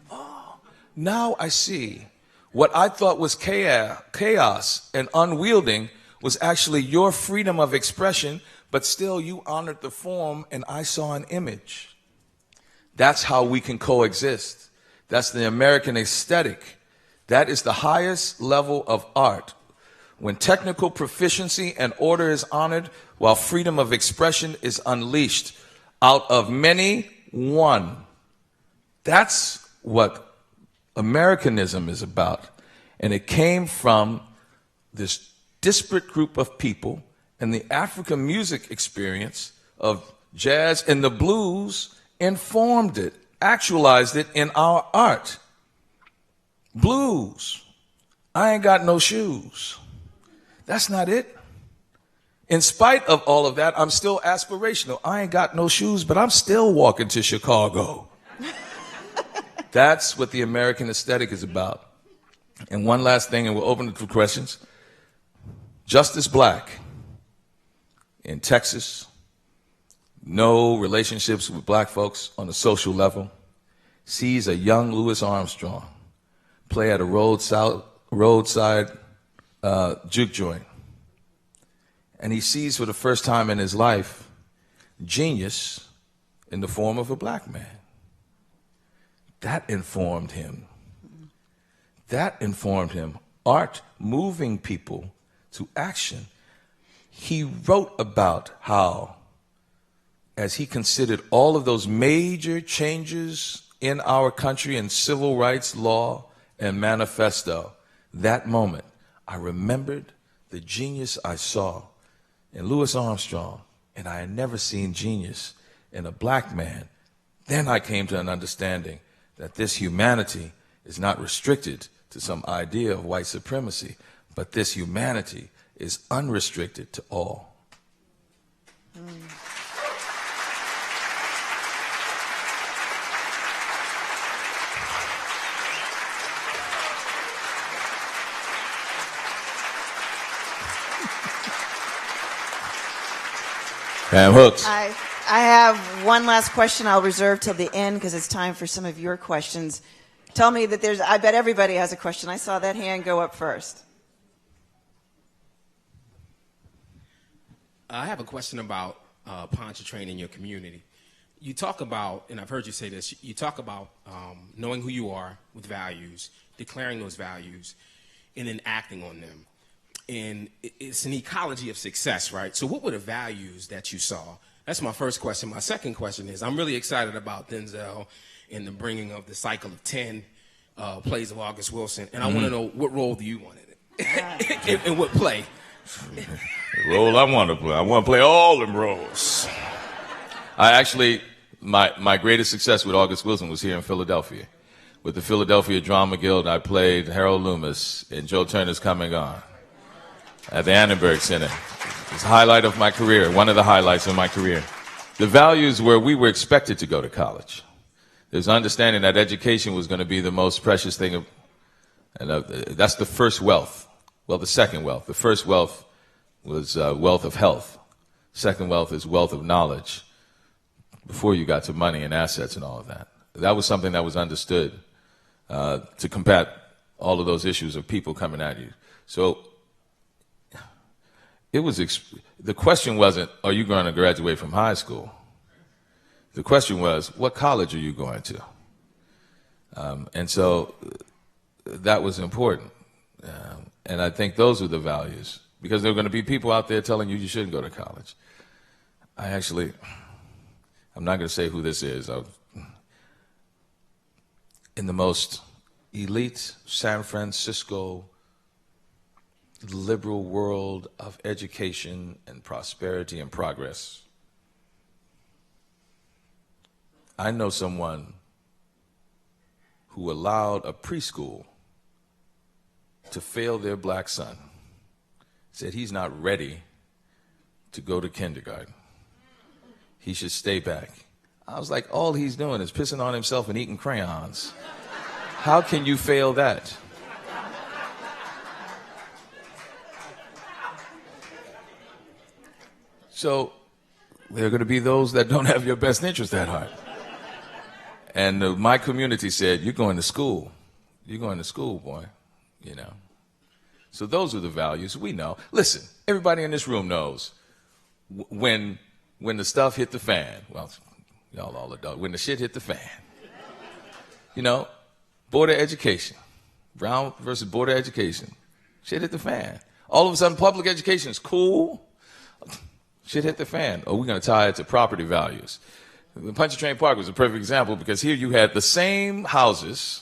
Oh, now I see. What I thought was chaos and unwielding was actually your freedom of expression, but still you honored the form and I saw an image. That's how we can coexist. That's the American aesthetic. That is the highest level of art. When technical proficiency and order is honored, while freedom of expression is unleashed. Out of many, one. That's what Americanism is about. And it came from this disparate group of people and the African music experience of jazz and the blues informed it, actualized it in our art. Blues. I ain't got no shoes. That's not it. In spite of all of that, I'm still aspirational. I ain't got no shoes, but I'm still walking to Chicago. That's what the American aesthetic is about. And one last thing, and we'll open it for questions. Justice Black in Texas, no relationships with black folks on a social level, sees a young Louis Armstrong play at a roadside juke joint. And he sees for the first time in his life genius in the form of a black man. That informed him. That informed him. Art moving people to action. He wrote about how, as he considered all of those major changes in our country in civil rights law and manifesto, that moment, I remembered the genius I saw in Louis Armstrong, and I had never seen genius in a black man. Then I came to an understanding that this humanity is not restricted to some idea of white supremacy, but this humanity is unrestricted to all. Damn hooks. I have one last question I'll reserve till the end because it's time for some of your questions. Tell me that I bet everybody has a question. I saw that hand go up first. I have a question about Pontchartrain in your community. You talk about, and I've heard you say this, you talk about knowing who you are with values, declaring those values, and then acting on them. And it's an ecology of success, right? So what were the values that you saw? That's my first question. My second question is, I'm really excited about Denzel and the bringing of the cycle of 10 plays of August Wilson, and I want to know, what role do you want in it? and what play? The role I want to play. I want to play all them roles. I actually, my greatest success with August Wilson was here in Philadelphia. With the Philadelphia Drama Guild, I played Harold Loomis in Joe Turner's Coming On at the Annenberg Center. It's a highlight of my career, one of the highlights of my career. The values were we were expected to go to college. There's understanding that education was going to be the most precious thing, and that's the first wealth. Well, the second wealth. The first wealth was wealth of health. Second wealth is wealth of knowledge before you got to money and assets and all of that. That was something that was understood to combat all of those issues of people coming at you. So it was the question wasn't, are you going to graduate from high school? The question was, what college are you going to? And so that was important. And I think those are the values, because there are going to be people out there telling you you shouldn't go to college. I'm not going to say who this is. In the most elite San Francisco liberal world of education and prosperity and progress, I know someone who allowed a preschool to fail their black son, said he's not ready to go to kindergarten. He should stay back. I was like, all he's doing is pissing on himself and eating crayons. How can you fail that? So there are going to be those that don't have your best interest at heart. And my community said, you're going to school. You're going to school, boy. You know. So those are the values we know. Listen, everybody in this room knows when the stuff hit the fan. Well, y'all all adults. When the shit hit the fan. You know, board of education. Brown versus board of education. Shit hit the fan. All of a sudden, public education is cool. Shit hit the fan. Oh, we're going to tie it to property values. Pontchartrain Park was a perfect example, because here you had the same houses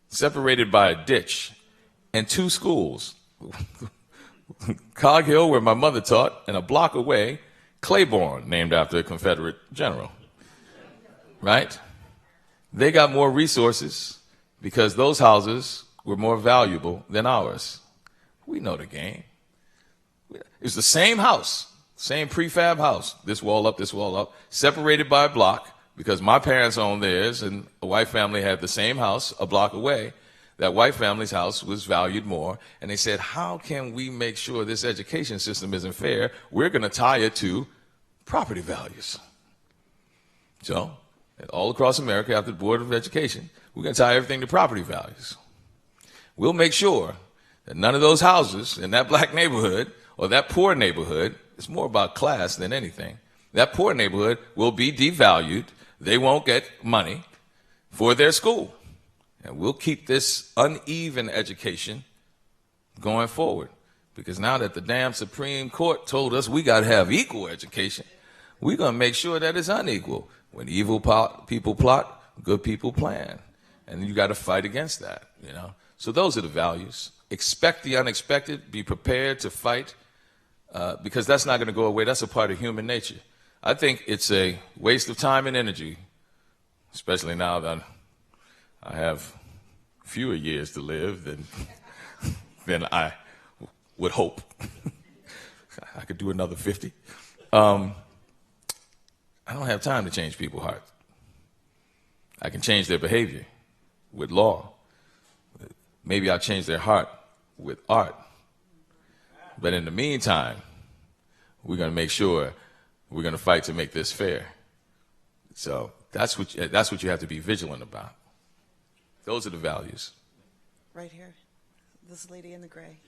separated by a ditch and two schools. Cog Hill, where my mother taught, and a block away, Clybourne, named after a Confederate general. Right? They got more resources because those houses were more valuable than ours. We know the game. It's the same house. Same prefab house, this wall up, separated by a block, because my parents owned theirs and a white family had the same house a block away. That white family's house was valued more. And they said, how can we make sure this education system isn't fair? We're going to tie it to property values. So, all across America, after the Board of Education, we're going to tie everything to property values. We'll make sure that none of those houses in that black neighborhood or that poor neighborhood, it's more about class than anything, that poor neighborhood will be devalued. They won't get money for their school. And we'll keep this uneven education going forward. Because now that the damn Supreme Court told us we got to have equal education, we're going to make sure that it's unequal. When evil people plot, good people plan. And you got to fight against that, you know. So those are the values. Expect the unexpected. Be prepared to fight. Because that's not going to go away. That's a part of human nature. I think it's a waste of time and energy, especially now that I have fewer years to live than I would hope. I could do another 50. I don't have time to change people's hearts. I can change their behavior with law. Maybe I'll change their heart with art. But in the meantime, we're going to make sure we're going to fight to make this fair. So that's what you have to be vigilant about. Those are the values. Right here, this lady in the gray.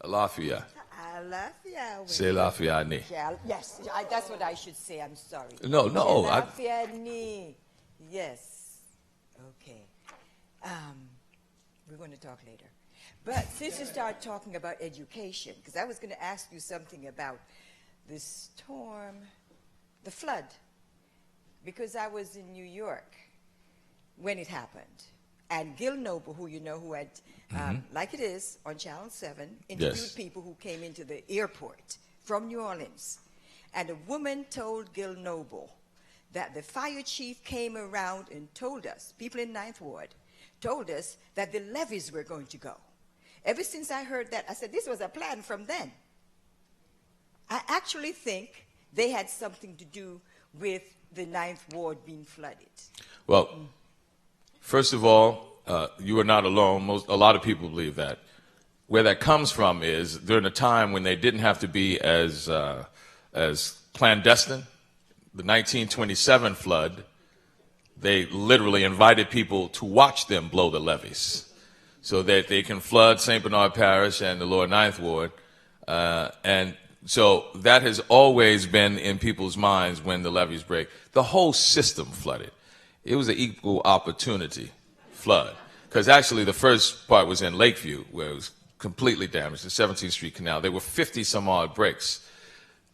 Alafia. Alafia. C'est Lafia ni. Yes, that's what I should say. I'm sorry. No. Alafia ni. Yes. Okay. We're going to talk later. But since you start talking about education, because I was going to ask you something about the storm, the flood, because I was in New York when it happened. And Gil Noble, who you know, who had, like it is, on Channel 7, interviewed people who came into the airport from New Orleans. And a woman told Gil Noble that the fire chief came around and told us, people in Ninth Ward, told us that the levees were going to go. Ever since I heard that, I said, this was a plan from then. I actually think they had something to do with the Ninth Ward being flooded. Well, first of all, you are not alone. A lot of people believe that. Where that comes from is during a time when they didn't have to be as clandestine. The 1927 flood, they literally invited people to watch them blow the levees so that they can flood St. Bernard Parish and the Lower Ninth Ward. And so that has always been in people's minds when the levees break. The whole system flooded. It was an equal opportunity flood. Because actually the first part was in Lakeview, where it was completely damaged, the 17th Street Canal. There were 50 some odd breaks.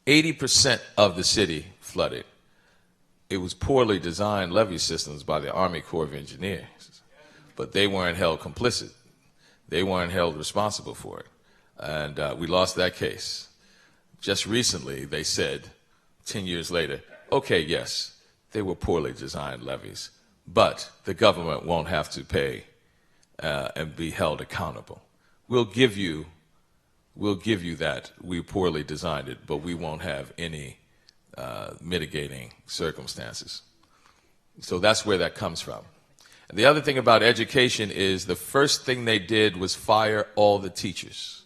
80% of the city flooded. It was poorly designed levee systems by the Army Corps of Engineers. But they weren't held complicit. They weren't held responsible for it. And we lost that case. Just recently, they said, 10 years later, okay, yes, they were poorly designed levees, but the government won't have to pay and be held accountable. We'll give you that we poorly designed it, but we won't have any mitigating circumstances. So that's where that comes from. And the other thing about education is the first thing they did was fire all the teachers.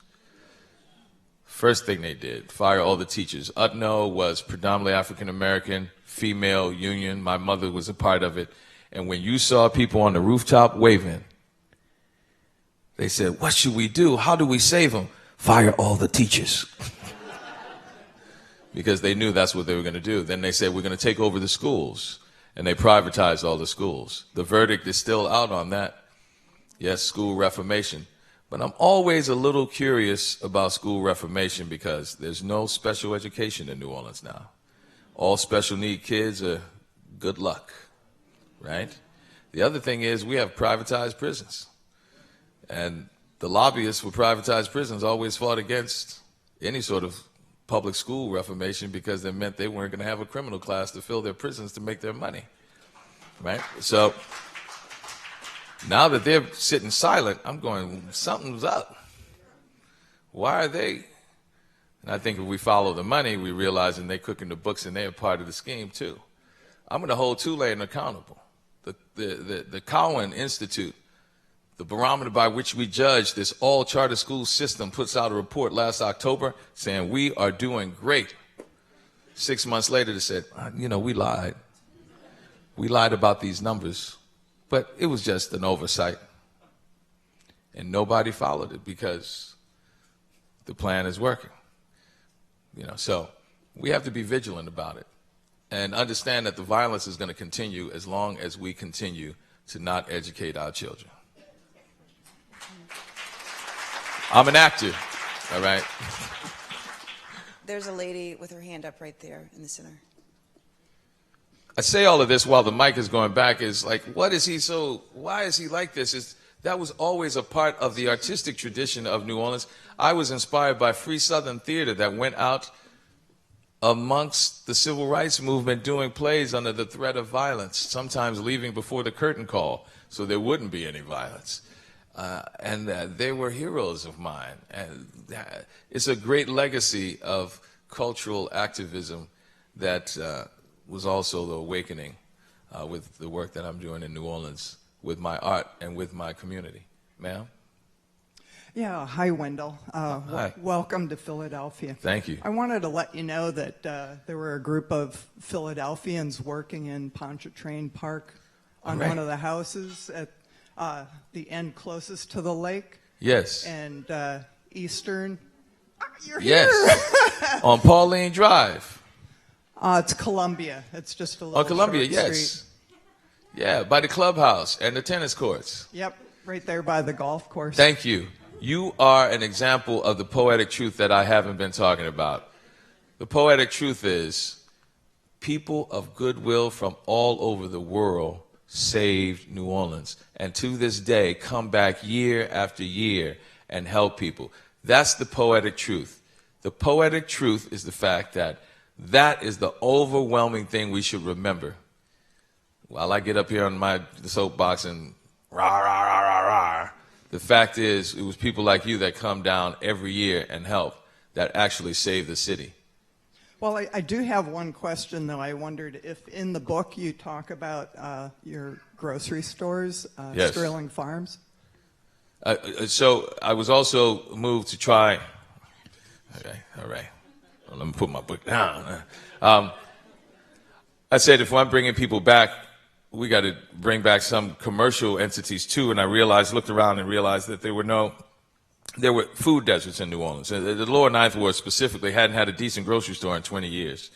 First thing they did, fire all the teachers. Utno was predominantly African-American, female union. My mother was a part of it. And when you saw people on the rooftop waving, they said, what should we do? How do we save them? Fire all the teachers. Because they knew that's what they were going to do. Then they said, we're going to take over the schools. And they privatized all the schools. The verdict is still out on that. Yes, school reformation. But I'm always a little curious about school reformation because there's no special education in New Orleans now. All special need kids are good luck, right? The other thing is we have privatized prisons. And the lobbyists for privatized prisons always fought against any sort of public school reformation because it meant they weren't going to have a criminal class to fill their prisons to make their money, right? So now that they're sitting silent, I'm going, something's up. Why are they? And I think if we follow the money, we realize they're cooking the books and they're part of the scheme too. I'm going to hold Tulane accountable. The Cowan Institute, the barometer by which we judge this all charter school system, puts out a report last October saying we are doing great. 6 months later, they said, we lied. We lied about these numbers. But it was just an oversight. And nobody followed it because the plan is working. So we have to be vigilant about it and understand that the violence is going to continue as long as we continue to not educate our children. I'm an actor, all right? There's a lady with her hand up right there in the center. I say all of this while the mic is going back is like, why is he like this? That was always a part of the artistic tradition of New Orleans. I was inspired by Free Southern Theater that went out amongst the civil rights movement doing plays under the threat of violence, sometimes leaving before the curtain call so there wouldn't be any violence. And they were heroes of mine. And it's a great legacy of cultural activism that was also the awakening with the work that I'm doing in New Orleans with my art and with my community. Ma'am? Yeah, hi, Wendell. Hi. Welcome to Philadelphia. Thank you. I wanted to let you know that there were a group of Philadelphians working in Pontchartrain Park on Right. one of the houses at the end closest to the lake. Yes. And Eastern. You're Yes. here. On Pauline Drive. It's Columbia. It's just a little On Columbia, short yes. street. Yeah, by the clubhouse and the tennis courts. Yep, right there by the golf course. Thank you. You are an example of the poetic truth that I haven't been talking about. The poetic truth is people of goodwill from all over the world saved New Orleans, and to this day come back year after year and help people. That's the poetic truth. The poetic truth is the fact that that is the overwhelming thing we should remember. While I get up here on the soapbox and rah, rah, rah, rah, rah, the fact is it was people like you that come down every year and help that actually save the city. Well, I do have one question, though. I wondered if in the book you talk about your grocery stores, Yes. Sterling Farms. So I was also moved to try. Okay, all right. Well, let me put my book down. I said if I'm bringing people back, we got to bring back some commercial entities too. And I looked around and realized that there were food deserts in New Orleans. The Lower Ninth Ward specifically hadn't had a decent grocery store in 20 years.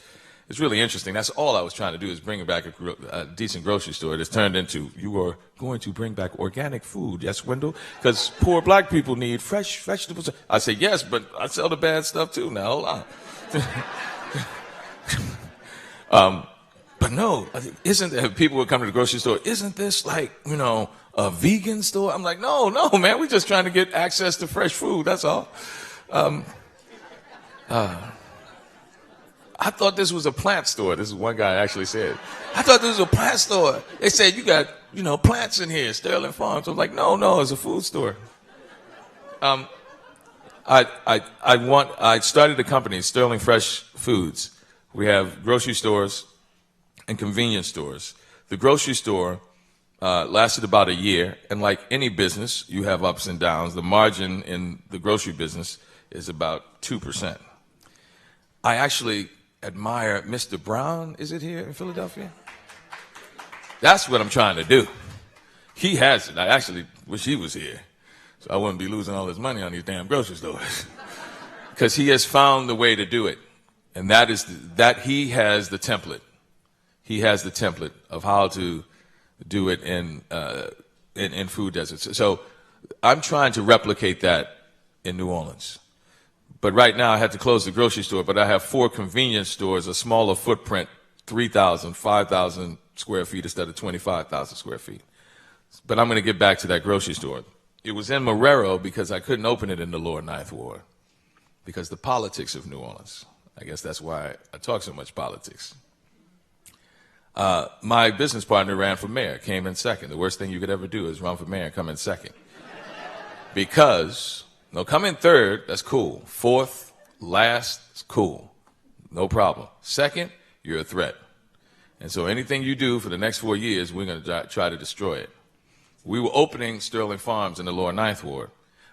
It's really interesting. That's all I was trying to do is bring back a decent grocery store. It's turned into, you are going to bring back organic food, yes, Wendell? Because poor black people need fresh vegetables. I said, yes, but I sell the bad stuff too now. Hold on. But no, isn't there, people would come to the grocery store, isn't this like, a vegan store? I'm like, no, man, we're just trying to get access to fresh food, that's all. I thought this was a plant store. This is one guy actually said. I thought this was a plant store. They said, you got, plants in here, Sterling Farms. I was like, no, it's a food store. I started a company, Sterling Fresh Foods. We have grocery stores and convenience stores. The grocery store lasted about a year, and like any business, you have ups and downs. The margin in the grocery business is about 2%. I actually admire Mr. Brown. Is it here in Philadelphia? That's what I'm trying to do. He has it. I actually wish he was here, so I wouldn't be losing all his money on these damn grocery stores. Because he has found the way to do it, and that is that he has the template. He has the template of how to do it in food deserts. So I'm trying to replicate that in New Orleans. But right now I had to close the grocery store, but I have 4 convenience stores, a smaller footprint, 3,000, 5,000 square feet instead of 25,000 square feet. But I'm going to get back to that grocery store. It was in Marrero because I couldn't open it in the Lower Ninth Ward because the politics of New Orleans. I guess that's why I talk so much politics. My business partner ran for mayor, came in second. The worst thing you could ever do is run for mayor and come in second. Because, come in third, that's cool. Fourth, last, it's cool. No problem. Second, you're a threat. And so anything you do for the next 4 years, we're going to try to destroy it. We were opening Sterling Farms in the Lower Ninth Ward.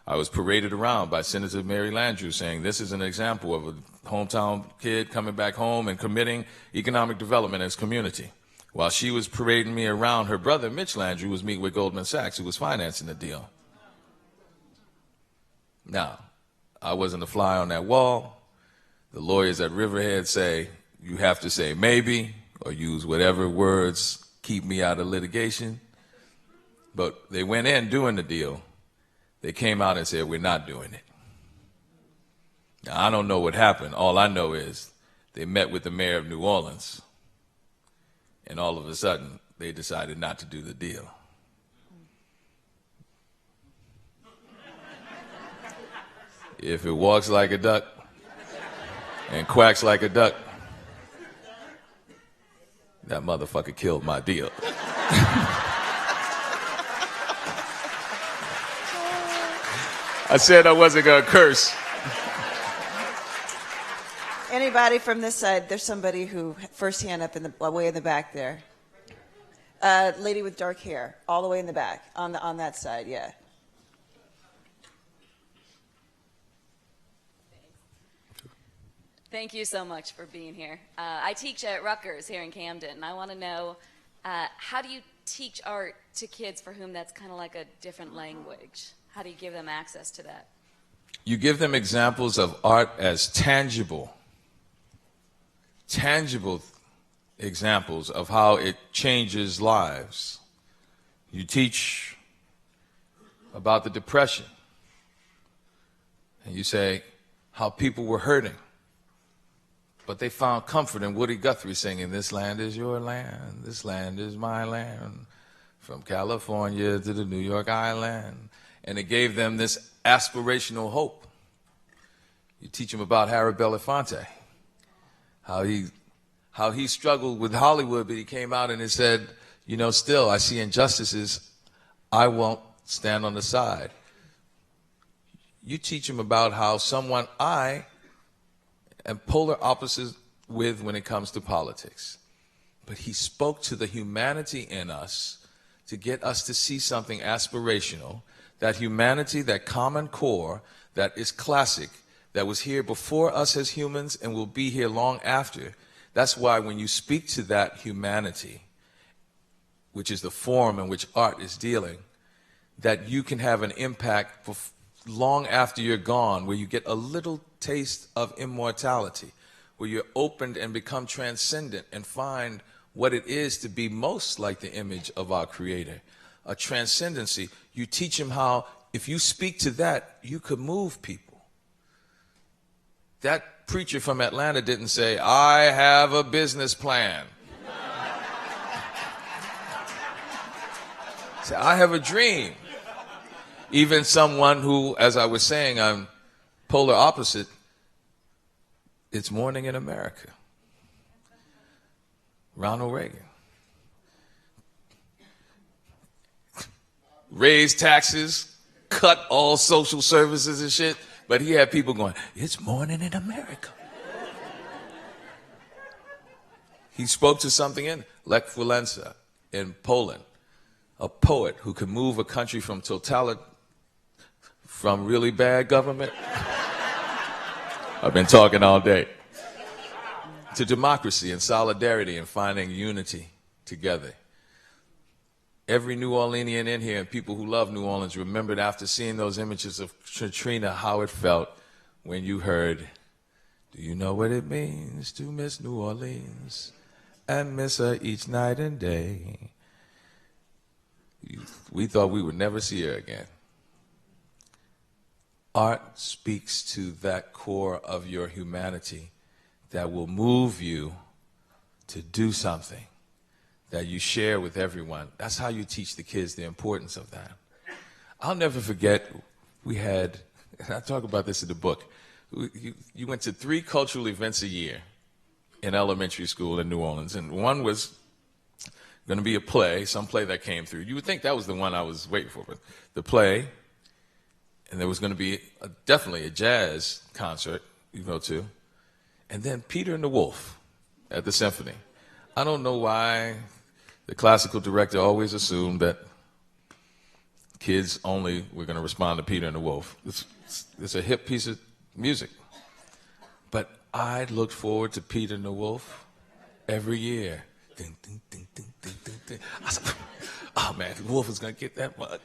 I was paraded around by Senator Mary Landrieu saying this is an example of a hometown kid coming back home and committing economic development in his community. While she was parading me around, her brother, Mitch Landrieu, was meeting with Goldman Sachs, who was financing the deal. Now, I wasn't a fly on that wall. The lawyers at Riverhead say you have to say maybe or use whatever words keep me out of litigation. But they went in doing the deal. They came out and said, we're not doing it. Now, I don't know what happened. All I know is they met with the mayor of New Orleans, and all of a sudden, they decided not to do the deal. If it walks like a duck and quacks like a duck, that motherfucker killed my deal. I said I wasn't going to curse. Anybody from this side? There's somebody who, first hand up in the way in the back there. Lady with dark hair, all the way in the back, on that side, yeah. Thank you so much for being here. I teach at Rutgers here in Camden, and I want to know, how do you teach art to kids for whom that's kind of like a different language? How do you give them access to that? You give them examples of art as tangible examples of how it changes lives. You teach about the Depression, and you say how people were hurting, but they found comfort in Woody Guthrie singing, "This land is your land, this land is my land, from California to the New York Island." And it gave them this aspirational hope. You teach them about Harry Belafonte, how he struggled with Hollywood, but he came out and he said, you know, still, I see injustices, I won't stand on the side. You teach them about how someone I am polar opposites with when it comes to politics. But he spoke to the humanity in us to get us to see something aspirational, that humanity, that common core that is classic, that was here before us as humans and will be here long after. That's why when you speak to that humanity, which is the form in which art is dealing, that you can have an impact long after you're gone, where you get a little taste of immortality, where you're opened and become transcendent and find what it is to be most like the image of our Creator, a transcendency. You teach them how, if you speak to that, you could move people. That preacher from Atlanta didn't say, I have a business plan. Say, I have a dream. Even someone who, as I was saying, I'm polar opposite, it's morning in America. Ronald Reagan. Raised taxes, cut all social services and shit, but he had people going, it's morning in America. He spoke to something in Lech Walesa in Poland, a poet who could move a country from from really bad government. I've been talking all day. To democracy and solidarity and finding unity together. Every New Orleanian in here and people who love New Orleans remembered after seeing those images of Katrina how it felt when you heard, do you know what it means to miss New Orleans and miss her each night and day? We thought we would never see her again. Art speaks to that core of your humanity that will move you to do something that you share with everyone. That's how you teach the kids the importance of that. I'll never forget, we had, and I talk about this in the book, you went to 3 cultural events a year in elementary school in New Orleans, and one was going to be a play, some play that came through. You would think that was the one I was waiting for, but the play, and there was going to be definitely a jazz concert you go to, and then Peter and the Wolf at the symphony. I don't know why the classical director always assumed that kids only were going to respond to Peter and the Wolf. It's a hip piece of music. But I looked forward to Peter and the Wolf every year. Ding, ding, ding, ding, ding, ding, ding. I said, oh man, the Wolf is going to get that mug.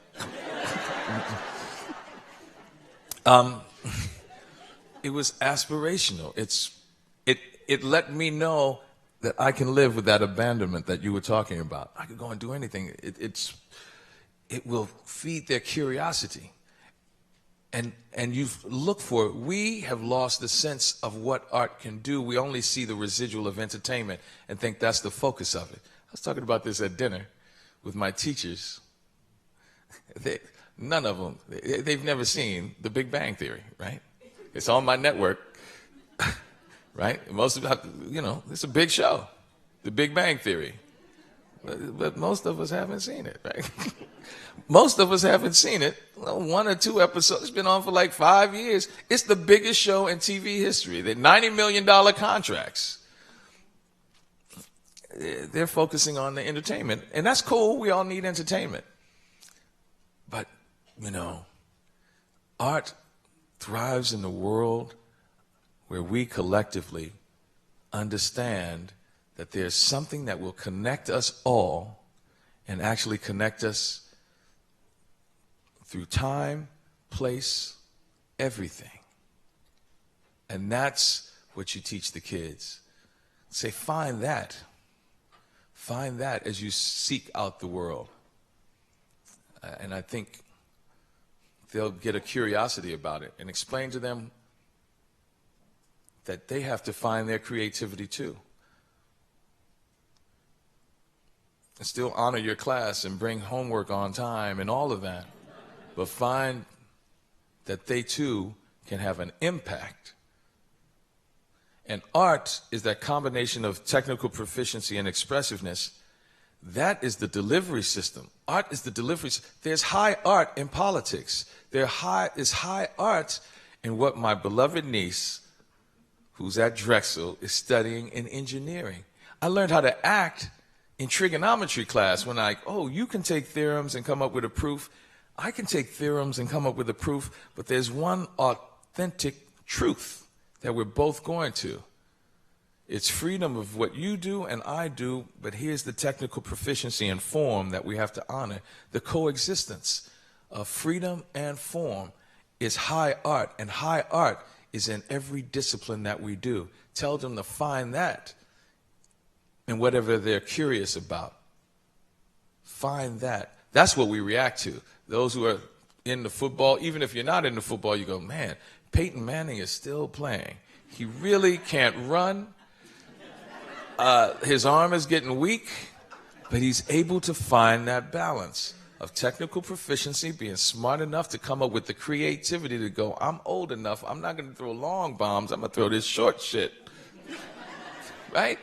It was aspirational. It let me know that I can live with that abandonment that you were talking about. I could go and do anything. It will feed their curiosity. And you look for it. We have lost the sense of what art can do. We only see the residual of entertainment and think that's the focus of it. I was talking about this at dinner with my teachers. None of them, they've never seen The Big Bang Theory, right? It's on my network, right? Most of it, it's a big show, The Big Bang Theory. But most of us haven't seen it, right? Most of us haven't seen it. Well, 1 or 2 episodes. It's been on for like 5 years. It's the biggest show in TV history. They're $90 million contracts. They're focusing on the entertainment. And that's cool. We all need entertainment. But, art thrives in the world where we collectively understand that there's something that will connect us all and actually connect us through time, place, everything. And that's what you teach the kids. Say, find that. Find that as you seek out the world. And I think they'll get a curiosity about it, and explain to them that they have to find their creativity too. And still honor your class and bring homework on time and all of that. But find that they too can have an impact. And art is that combination of technical proficiency and expressiveness. That is the delivery system. Art is the delivery system. There's high art in politics. There is high art in what my beloved niece, who's at Drexel, is studying in engineering. I learned how to act in trigonometry class when you can take theorems and come up with a proof. I can take theorems and come up with a proof, but there's one authentic truth that we're both going to. It's freedom of what you do and I do, but here's the technical proficiency and form that we have to honor. The coexistence of freedom and form is high art, and high art is in every discipline that we do. Tell them to find that in whatever they're curious about. Find that. That's what we react to. Those who are in the football, even if you're not in the football, you go, man, Peyton Manning is still playing. He really can't run. His arm is getting weak, but he's able to find that balance of technical proficiency, being smart enough to come up with the creativity to go, I'm old enough, I'm not going to throw long bombs, I'm going to throw this short shit. Right?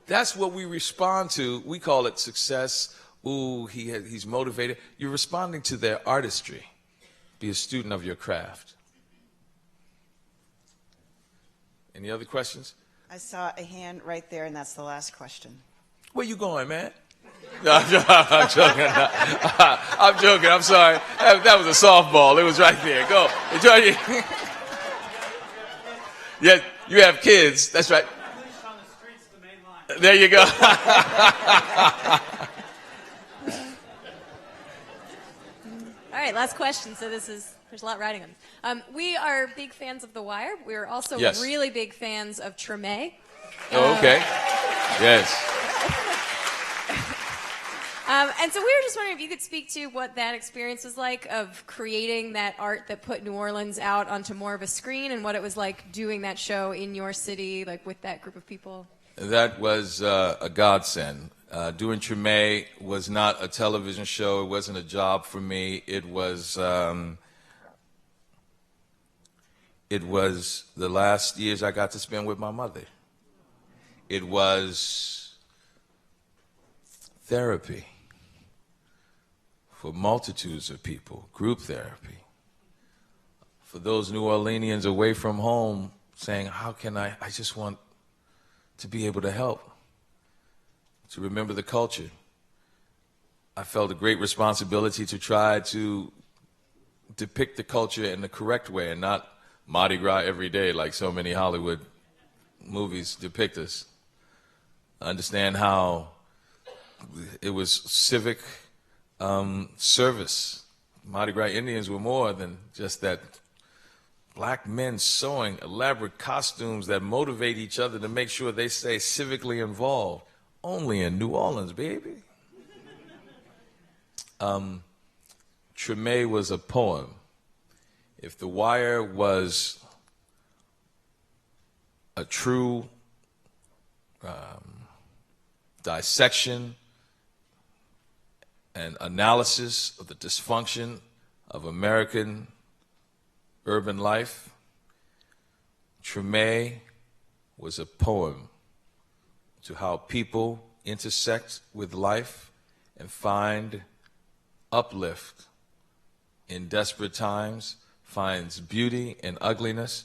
That's what we respond to. We call it success. Ooh, he's motivated. You're responding to their artistry. Be a student of your craft. Any other questions? I saw a hand right there, and that's the last question. Where you going, man? No, I'm joking. I'm joking. I'm sorry. That was a softball. It was right there. Go. Enjoy it. Yeah, you have kids. That's right. There you go. All right, last question. So there's a lot riding on this. We are big fans of The Wire. We're also really big fans of Treme. Oh, okay. Yes. And so we were just wondering if you could speak to what that experience was like of creating that art that put New Orleans out onto more of a screen, and what it was like doing that show in your city, like with that group of people. That was a godsend. Doing Treme was not a television show. It wasn't a job for me. It was the last years I got to spend with my mother. It was therapy for multitudes of people, group therapy. For those New Orleanians away from home saying, how can I just want to be able to help, to remember the culture. I felt a great responsibility to try to depict the culture in the correct way and not Mardi Gras every day like so many Hollywood movies depict us. Understand how it was civic service. Mardi Gras Indians were more than just that. Black men sewing elaborate costumes that motivate each other to make sure they stay civically involved. Only in New Orleans, baby. Treme was a poem. If The Wire was a true dissection and analysis of the dysfunction of American urban life, Treme was a poem to how people intersect with life and find uplift in desperate times, finds beauty in ugliness,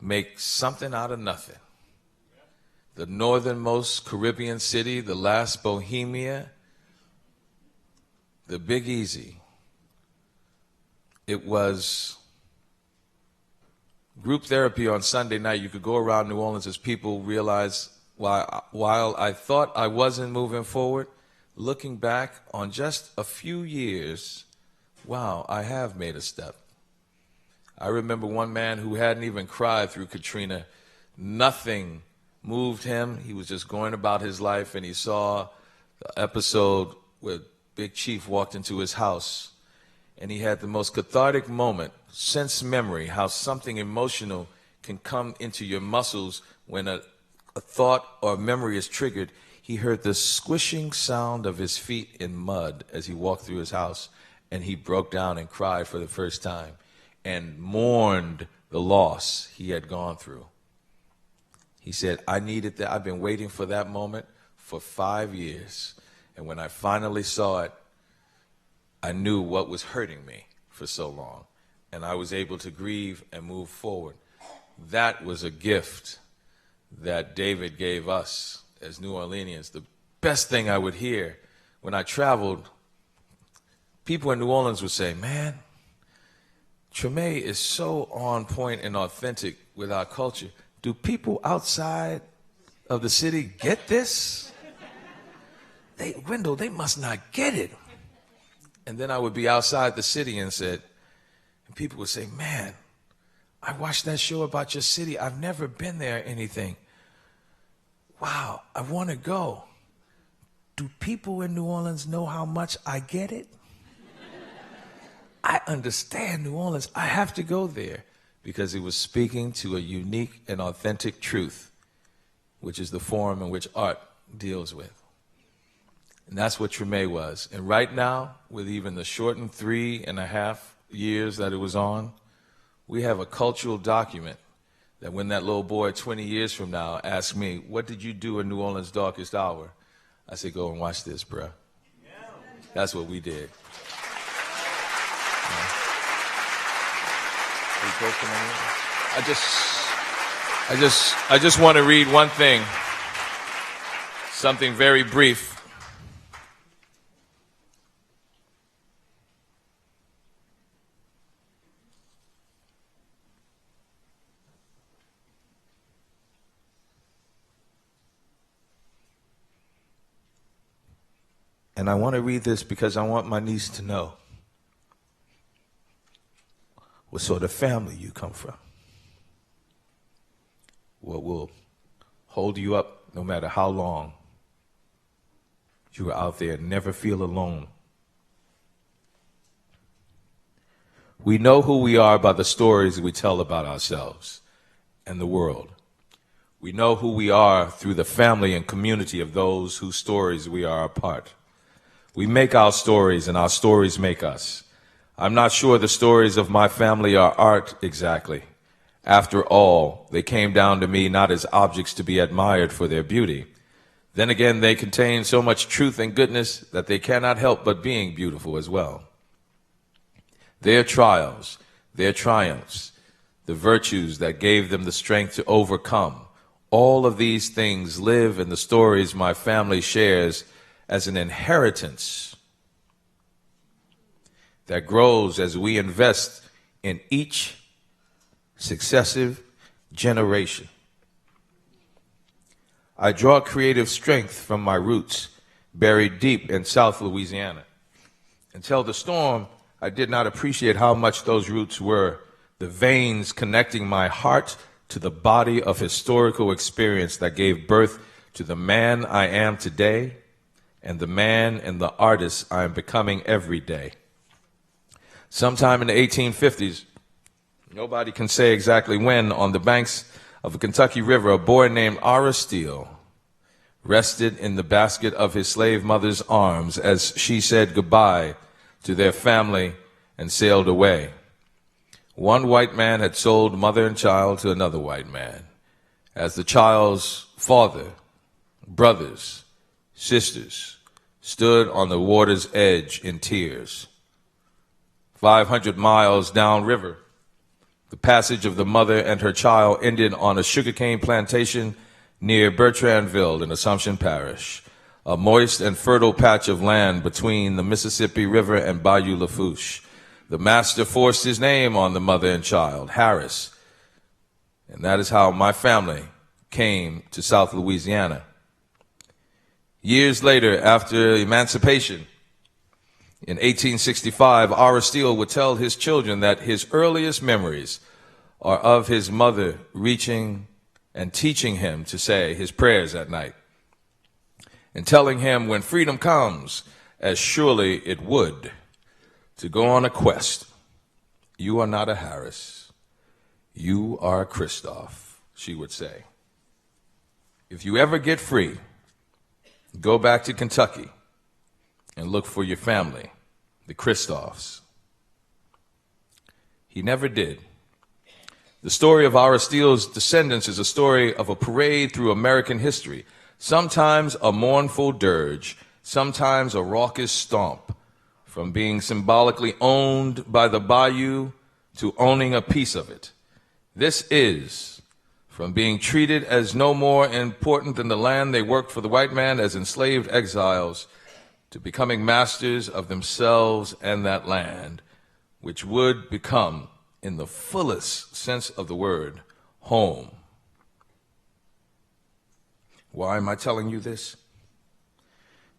makes something out of nothing. The northernmost Caribbean city, the last Bohemia, the Big Easy. It was group therapy on Sunday night. You could go around New Orleans as people realize while I thought I wasn't moving forward, looking back on just a few years, wow, I have made a step. I remember one man who hadn't even cried through Katrina. Nothing moved him. He was just going about his life, and he saw the episode where Big Chief walked into his house, and he had the most cathartic moment since memory, how something emotional can come into your muscles when a thought or a memory is triggered. He heard the squishing sound of his feet in mud as he walked through his house, and he broke down and cried for the first time and mourned the loss he had gone through. He said, I needed that. I've been waiting for that moment for 5 years. And when I finally saw it, I knew what was hurting me for so long. And I was able to grieve and move forward. That was a gift that David gave us as New Orleanians. The best thing I would hear when I traveled, people in New Orleans would say, man, Treme is so on point and authentic with our culture. Do people outside of the city get this? Wendell, they must not get it. And then I would be outside the city and people would say, man, I watched that show about your city. I've never been there or anything. Wow, I want to go. Do people in New Orleans know how much I get it? I understand New Orleans. I have to go there because it was speaking to a unique and authentic truth, which is the form in which art deals with. And that's what Treme was. And right now, with even the shortened 3.5 years that it was on, we have a cultural document that when that little boy 20 years from now asks me, what did you do in New Orleans' darkest hour? I say, go and watch this, bruh. That's what we did. I just want to read one thing, something very brief. And I want to read this because I want my niece to know what sort of family you come from. What will hold you up no matter how long you are out there and never feel alone. We know who we are by the stories we tell about ourselves and the world. We know who we are through the family and community of those whose stories we are a part. We make our stories and our stories make us. I'm not sure the stories of my family are art exactly. After all, they came down to me not as objects to be admired for their beauty. Then again, they contain so much truth and goodness that they cannot help but being beautiful as well. Their trials, their triumphs, the virtues that gave them the strength to overcome, all of these things live in the stories my family shares as an inheritance that grows as we invest in each successive generation. I draw creative strength from my roots buried deep in South Louisiana. Until the storm, I did not appreciate how much those roots were the veins connecting my heart to the body of historical experience that gave birth to the man I am today and the man and the artist I am becoming every day. Sometime in the 1850s, nobody can say exactly when, on the banks of the Kentucky River, a boy named Ara Steele rested in the basket of his slave mother's arms as she said goodbye to their family and sailed away. One white man had sold mother and child to another white man. As the child's father, brothers, sisters stood on the water's edge in tears. 500 miles downriver, the passage of the mother and her child ended on a sugarcane plantation near Bertrandville in Assumption Parish, a moist and fertile patch of land between the Mississippi River and Bayou Lafourche. The master forced his name on the mother and child, Harris, and that is how my family came to South Louisiana. Years later, after emancipation, in 1865, Ara Steele would tell his children that his earliest memories are of his mother reaching and teaching him to say his prayers at night, and telling him when freedom comes, as surely it would, to go on a quest. You are not a Harris. You are a Christoph, she would say. If you ever get free, go back to Kentucky and look for your family, the Christophs. He never did. The story of Ara Steele's descendants is a story of a parade through American history, sometimes a mournful dirge, sometimes a raucous stomp, from being symbolically owned by the bayou to owning a piece of it. This is from being treated as no more important than the land they worked for the white man as enslaved exiles, to becoming masters of themselves and that land, which would become, in the fullest sense of the word, home. Why am I telling you this?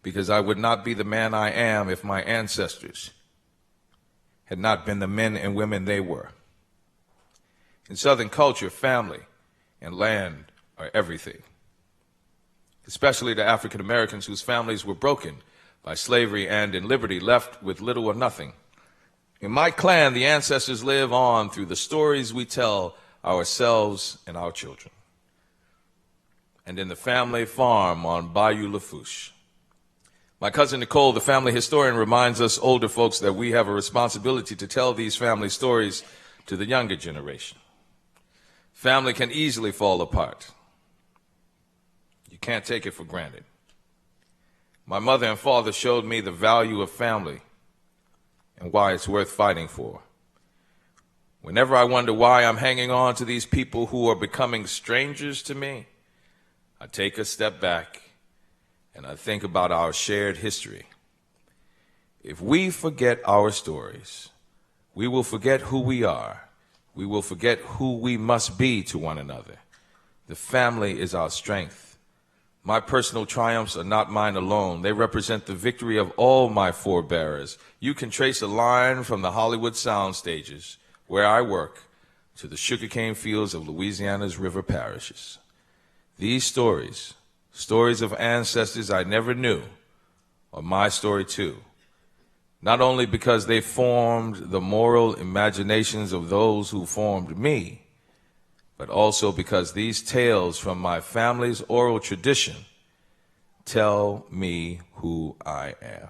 Because I would not be the man I am if my ancestors had not been the men and women they were. In Southern culture, family and land are everything, especially to African Americans whose families were broken by slavery and in liberty left with little or nothing. In my clan, the ancestors live on through the stories we tell ourselves and our children. And in the family farm on Bayou Lafourche. My cousin Nicole, the family historian, reminds us older folks that we have a responsibility to tell these family stories to the younger generation. Family can easily fall apart. You can't take it for granted. My mother and father showed me the value of family and why it's worth fighting for. Whenever I wonder why I'm hanging on to these people who are becoming strangers to me, I take a step back and I think about our shared history. If we forget our stories, we will forget who we are. We will forget who we must be to one another. The family is our strength. My personal triumphs are not mine alone. They represent the victory of all my forebearers. You can trace a line from the Hollywood sound stages, where I work, to the sugarcane fields of Louisiana's river parishes. These stories, stories of ancestors I never knew, are my story too. Not only because they formed the moral imaginations of those who formed me, but also because these tales from my family's oral tradition tell me who I am.